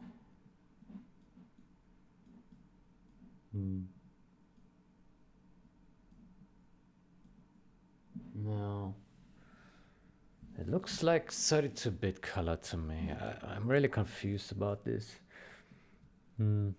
No. It looks like 32-bit color to me. I'm really confused about this. Let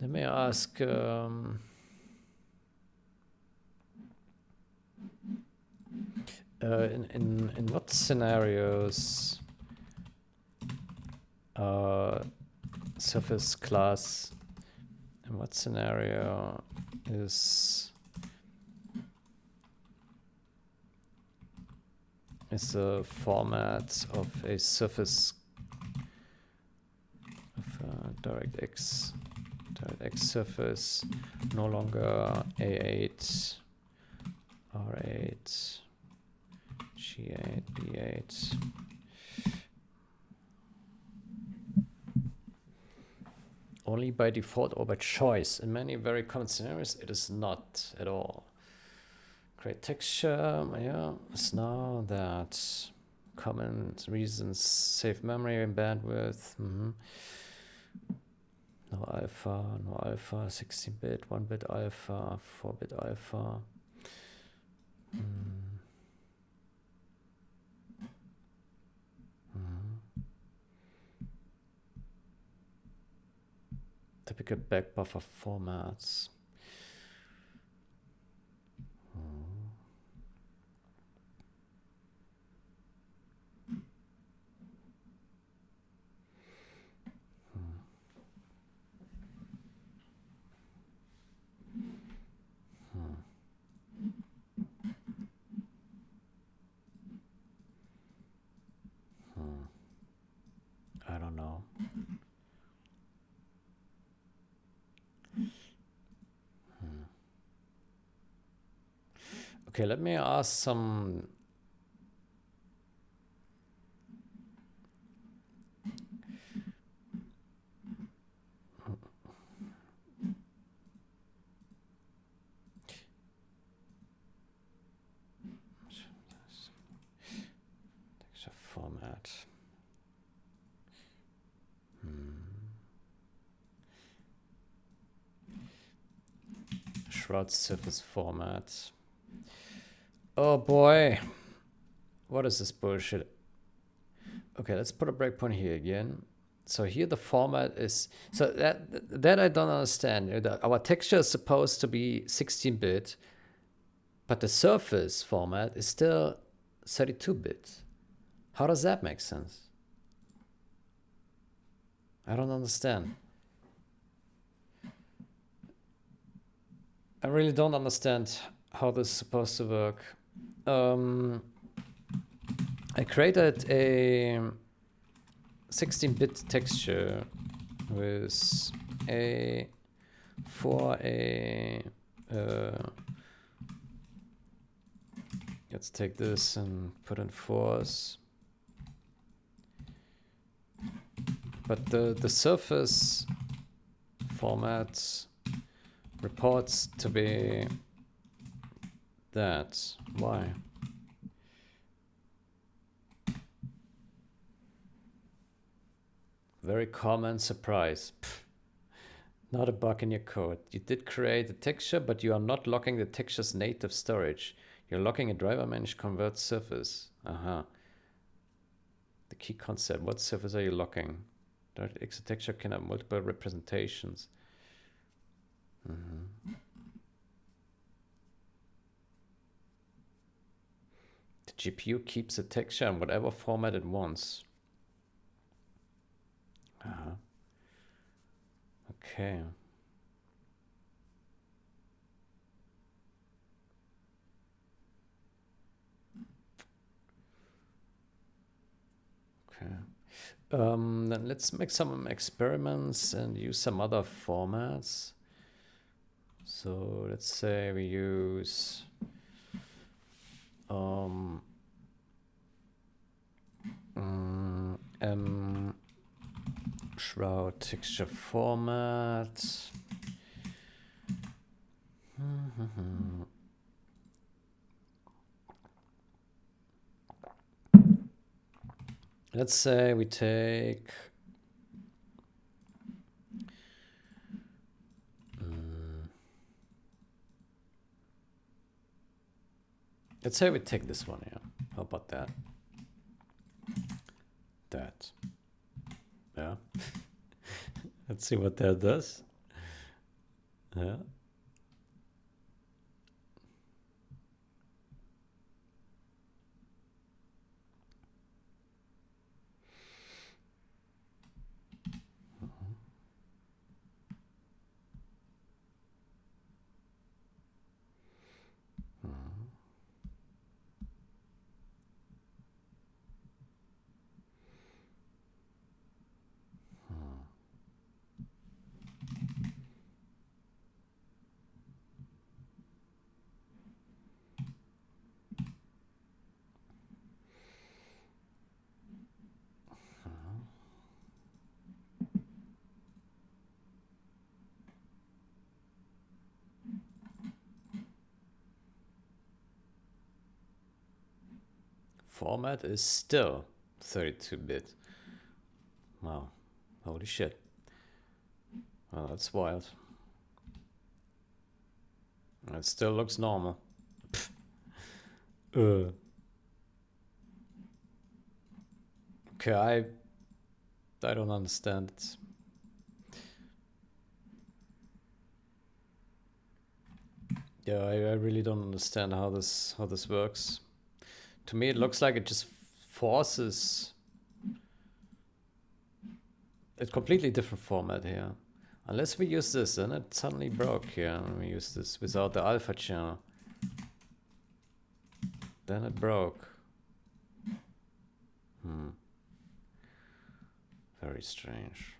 me ask. In what scenarios surface class, in what scenario is the format of a surface of DirectX surface no longer A8, R8, G8, B8. Only by default or by choice. In many very common scenarios, it is not at all. Create texture, yeah, it's now that common reasons save memory and bandwidth. No alpha, 16-bit, 1-bit alpha, 4-bit alpha. Typical back buffer formats. I don't know. Okay, let me ask some. Texture format. Shroud surface format. Oh boy. What is this bullshit? Okay, let's put a breakpoint here again. So here the format is, so that I don't understand. Our texture is supposed to be 16-bit, but the surface format is still 32-bit. How does that make sense? I don't understand. I really don't understand how this is supposed to work. I created a 16-bit texture with a for a let's take this and put in force. But the surface format reports to be that. Why? Very common surprise. Pfft. Not a bug in your code. You did create a texture, but you are not locking the texture's native storage. You're locking a driver managed convert surface. Aha. The key concept. What surface are you locking? DirectX texture can have multiple representations. The GPU keeps the texture in whatever format it wants. Okay. Okay. Then let's make some experiments and use some other formats. So let's say we use shroud texture format. Let's say we take let's say we take this one here. How about that? That. Yeah. Let's see what that does. Yeah. Format is still 32-bit. Wow. Holy shit. Well, that's wild. It still looks normal. Okay, I don't understand it. Yeah, I really don't understand how this works. To me, it looks like it just forces a completely different format here. Unless we use this, then it suddenly broke here. We use this without the alpha channel. Then it broke. Very strange.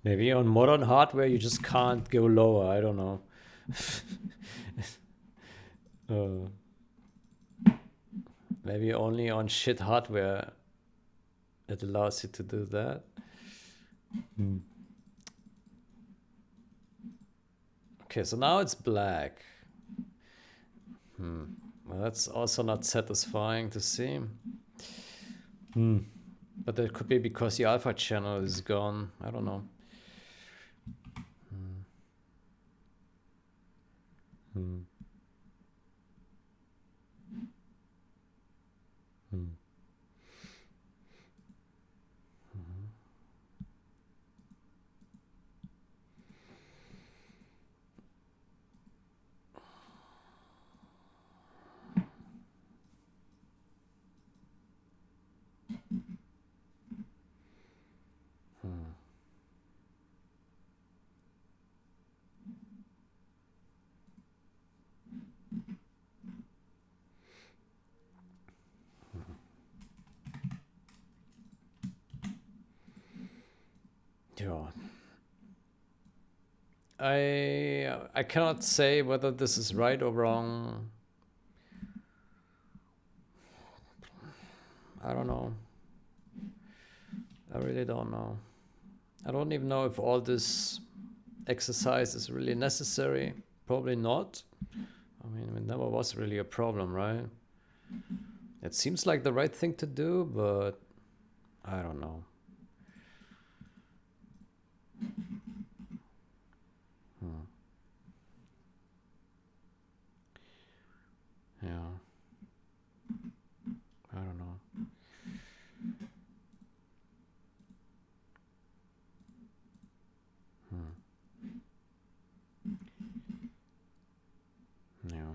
Maybe on modern hardware you just can't go lower. I don't know. Maybe only on shit hardware it allows you to do that. Okay, so now it's black. Well, that's also not satisfying to see. But that could be because the alpha channel is gone. I don't know. Yeah. I cannot say whether this is right or wrong. I don't know. I really don't know. I don't even know if all this exercise is really necessary. Probably not. I mean, it never was really a problem, right? It seems like the right thing to do, but I don't know. Yeah. I don't know. Yeah.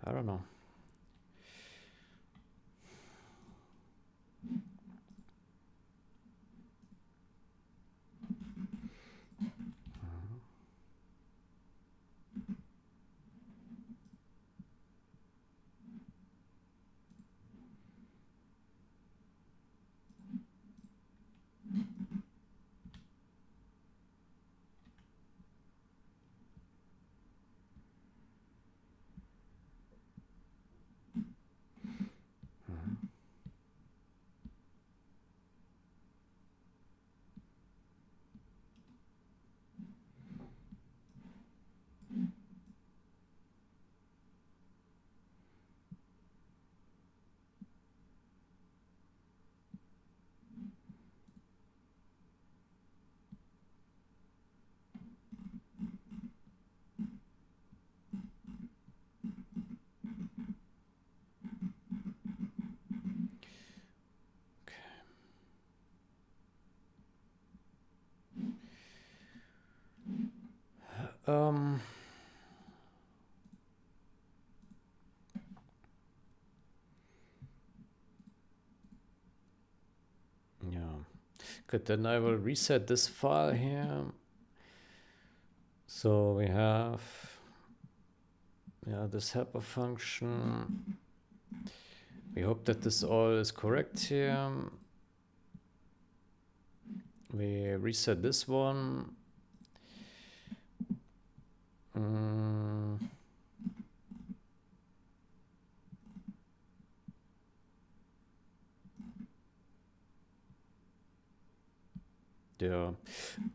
I don't know. Um. Yeah. Good, then I will reset this file here. So we have this helper function. We hope that this all is correct here. We reset this one. Yeah,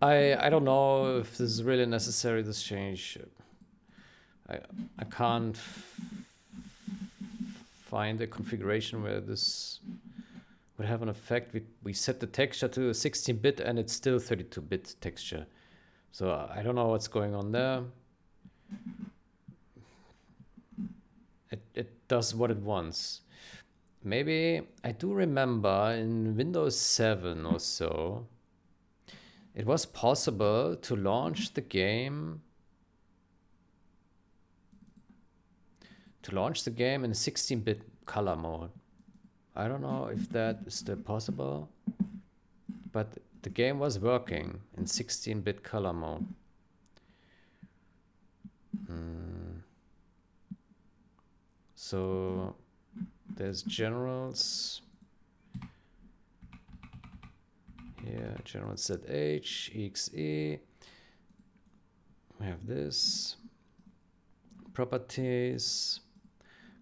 I don't know if this is really necessary, this change. I can't find a configuration where this would have an effect. We set the texture to a 16-bit and it's still 32-bit texture. So I don't know what's going on there. It does what it wants. Maybe I do remember in Windows 7 or so, it was possible to launch the game in a 16-bit color mode. I don't know if that is still possible. but the game was working in 16-bit color mode. So there's generals here, general ZH, EXE. We have this. Properties,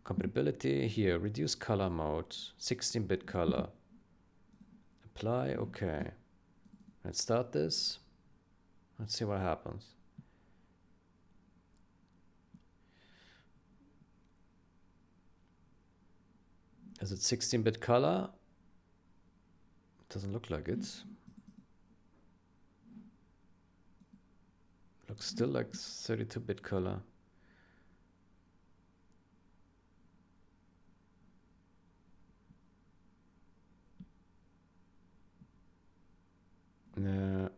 compatibility here, reduce color mode, 16-bit color. Apply, okay. Let's start this. Let's see what happens. Is it 16-bit color? Doesn't look like it. Looks still like 32-bit color. Yeah.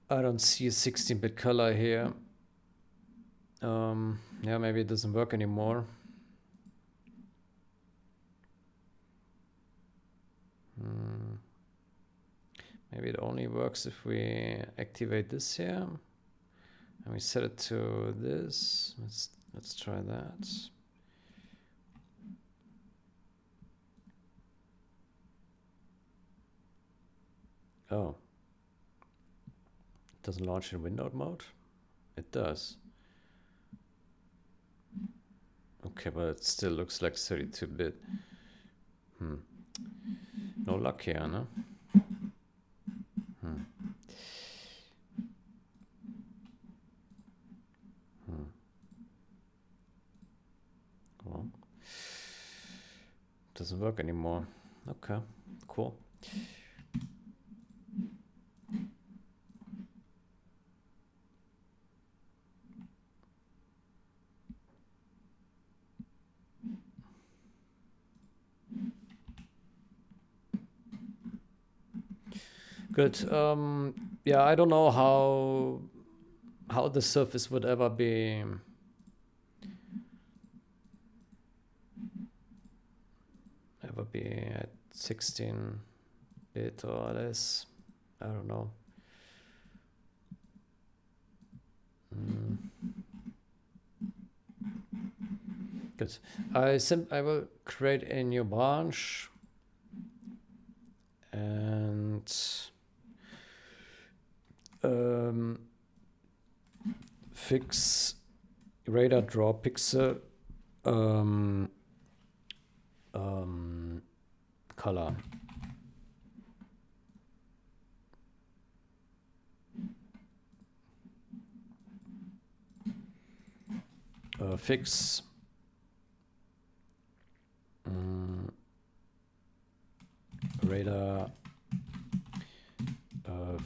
I don't see a 16-bit color here. Yeah, maybe it doesn't work anymore. Maybe it only works if we activate this here. And we set it to this. Let's try that. Oh. It doesn't launch in windowed mode? It does. Okay, but it still looks like 32-bit. No luck here, no? Well, doesn't work anymore. Okay, cool. Good. Yeah, I don't know how the surface would ever be at 16-bit or less. I don't know. Good. I will create a new branch and fix radar draw pixel color. Fix radar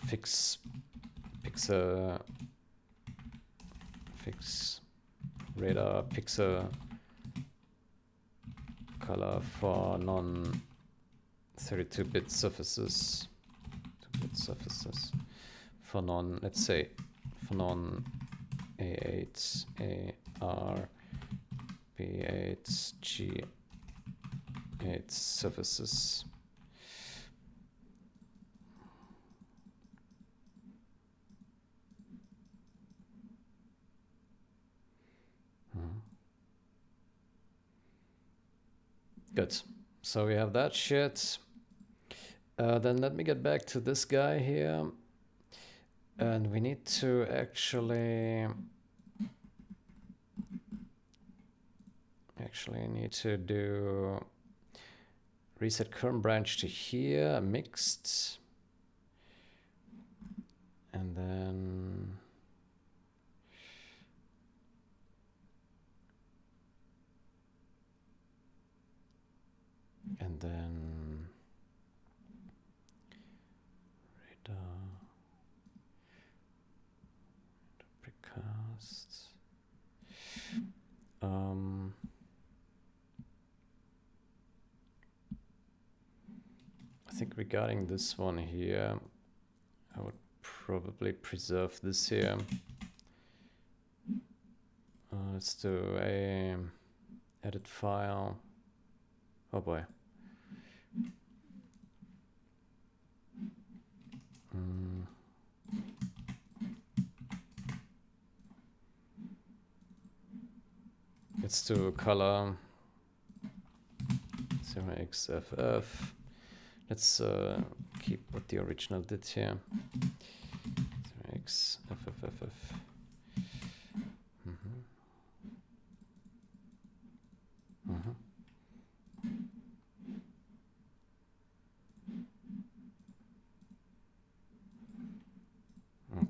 fix pixel fix radar pixel color for non 32-bit surfaces. 2-bit surfaces for non, let's say for non A8, AR, B8, G8 surfaces. Good. So we have that shit. Then let me get back to this guy here. And we need to actually need to do reset current branch to here, mixed. And then radar precast. I think regarding this one here, I would probably preserve this here. let's do a edit file. Oh boy. Let's do color 0xff. Let's keep what the original did here. 0xfff.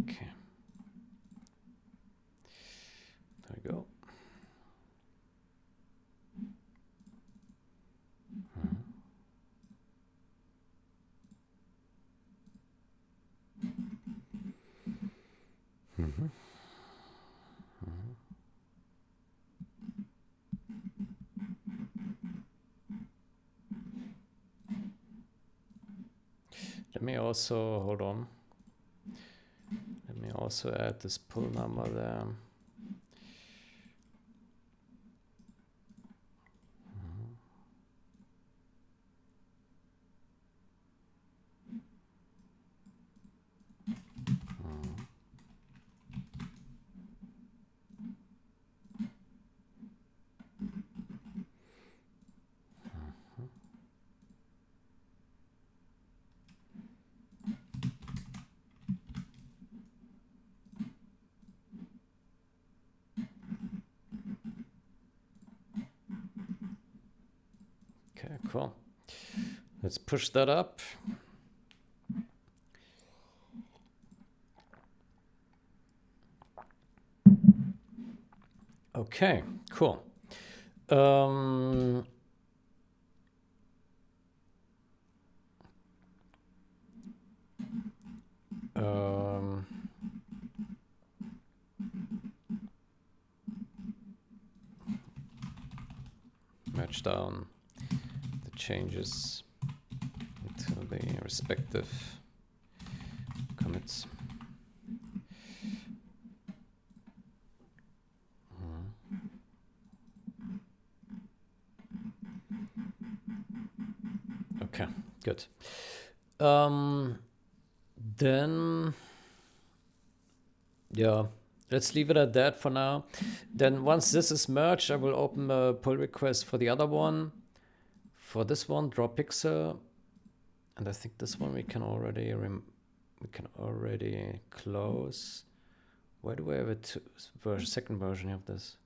Okay. There we go. Let me also, hold on. Let me also add this pull number there. Okay, cool. Let's push that up. Okay, cool. Match down the changes into the respective commits. Okay, good. Then, yeah, let's leave it at that for now. Then once this is merged, I will open a pull request for the other one. For this one, draw pixel, and I think this one we can already close. Why do I have a second version of this?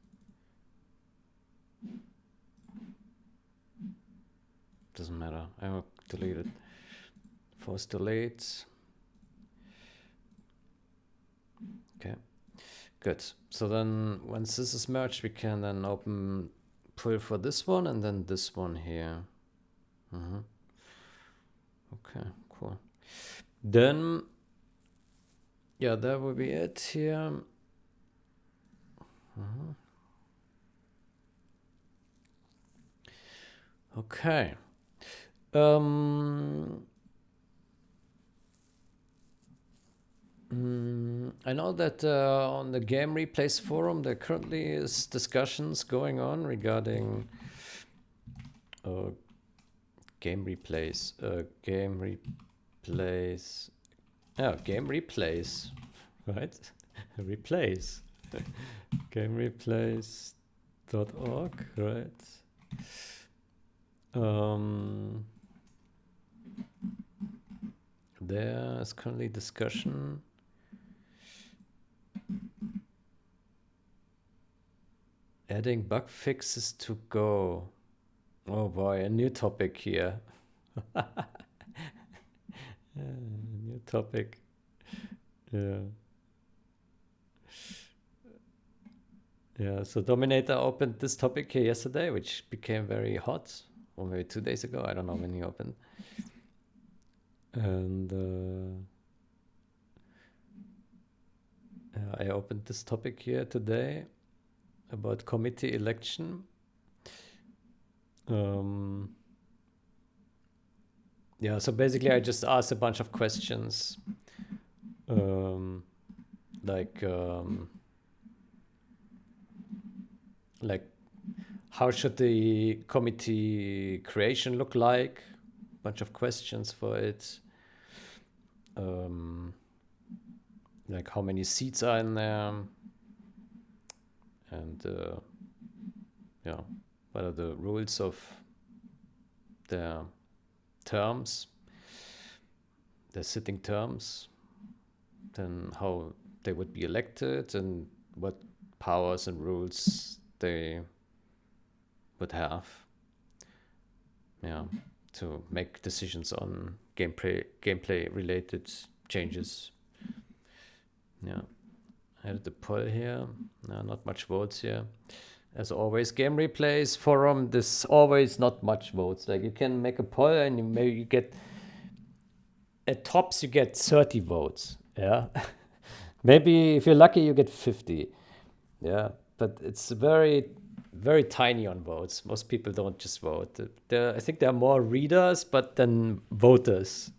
Doesn't matter. I will delete it. Force delete. Okay, good. So then once this is merged, we can then open pull for this one and then this one here. Okay, cool. Then, yeah, that will be it here. Okay. I know that on the Game Replays forum, there currently is discussions going on regarding game replays, right? Replays, gamereplays.org, right? There is currently discussion. Adding bug fixes to Go. Oh boy, a new topic here. New topic. Yeah. Yeah, so Dominator opened this topic here yesterday, which became very hot, or maybe 2 days ago. I don't know when he opened. And I opened this topic here today about committee election. Yeah, so basically I just asked a bunch of questions, like like how should the committee creation look like? Bunch of questions for it. Like how many seats are in there, and yeah, what are the rules of their terms, their sitting terms, then how they would be elected, and what powers and rules they would have, yeah, to make decisions on gameplay related changes. Yeah, I had the poll here. No, not much votes here. As always, game replays forum. There's always not much votes. Like you can make a poll and you get at tops you get 30 votes. Yeah, maybe if you're lucky you get 50. Yeah, but it's very tiny on votes. Most people don't just vote. I think there are more readers, but then voters.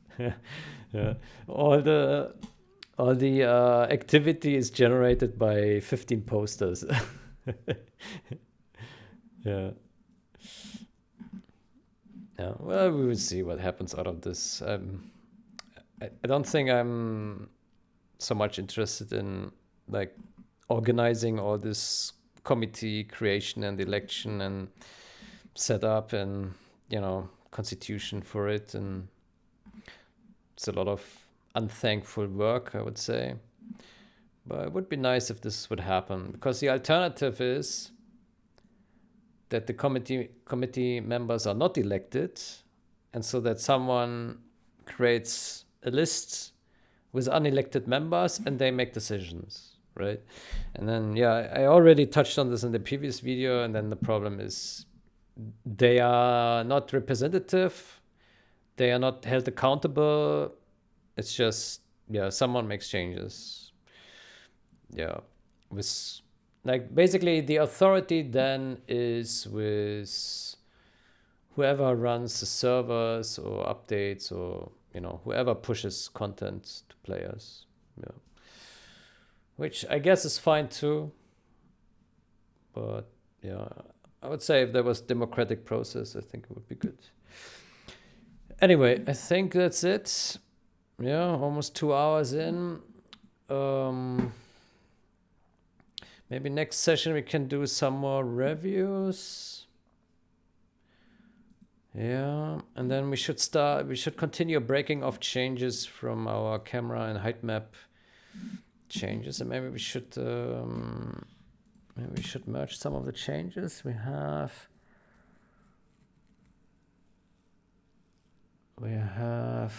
Yeah, all the activity is generated by 15 posters. Yeah. Yeah. Well, we will see what happens out of this. I don't think I'm so much interested in like organizing all this committee creation and election and setup and constitution for it, and it's a lot of unthankful work, I would say. But it would be nice if this would happen, because the alternative is that the committee members are not elected, and so that someone creates a list with unelected members and they make decisions, right? And then, yeah, I already touched on this in the previous video, and then the problem is they are not representative, they are not held accountable. It's just, yeah, someone makes changes. Yeah, with like basically the authority then is with whoever runs the servers or updates, or whoever pushes content to players. Yeah, which I guess is fine too, but yeah, I would say if there was democratic process, I think it would be good. Anyway, I think that's it. Yeah, almost 2 hours in. Maybe next session we can do some more reviews. Yeah, and then we should continue breaking off changes from our camera and height map changes, and maybe we should merge some of the changes we have. We have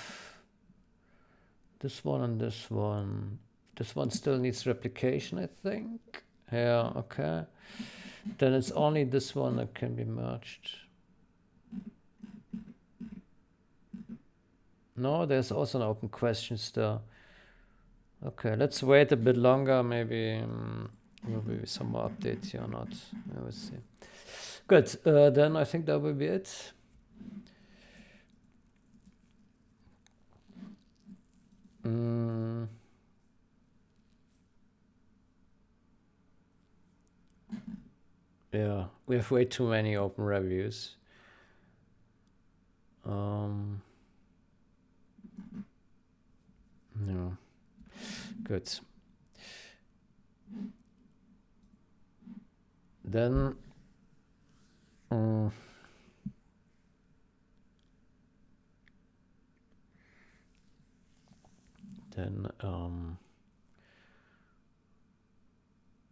this one and this one. This one still needs replication, I think. Yeah, okay. Then it's only this one that can be merged. No, there's also an open question still. Okay, let's wait a bit longer. Maybe will be some more updates here or not. We'll see. Good. Then I think that will be it. Yeah, we have way too many open reviews. No. Good. Then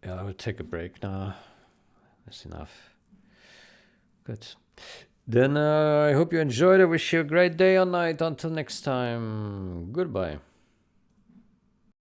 yeah, I will take a break now. That's enough. Good. Then I hope you enjoyed it. Wish you a great day or night. Until next time. Goodbye.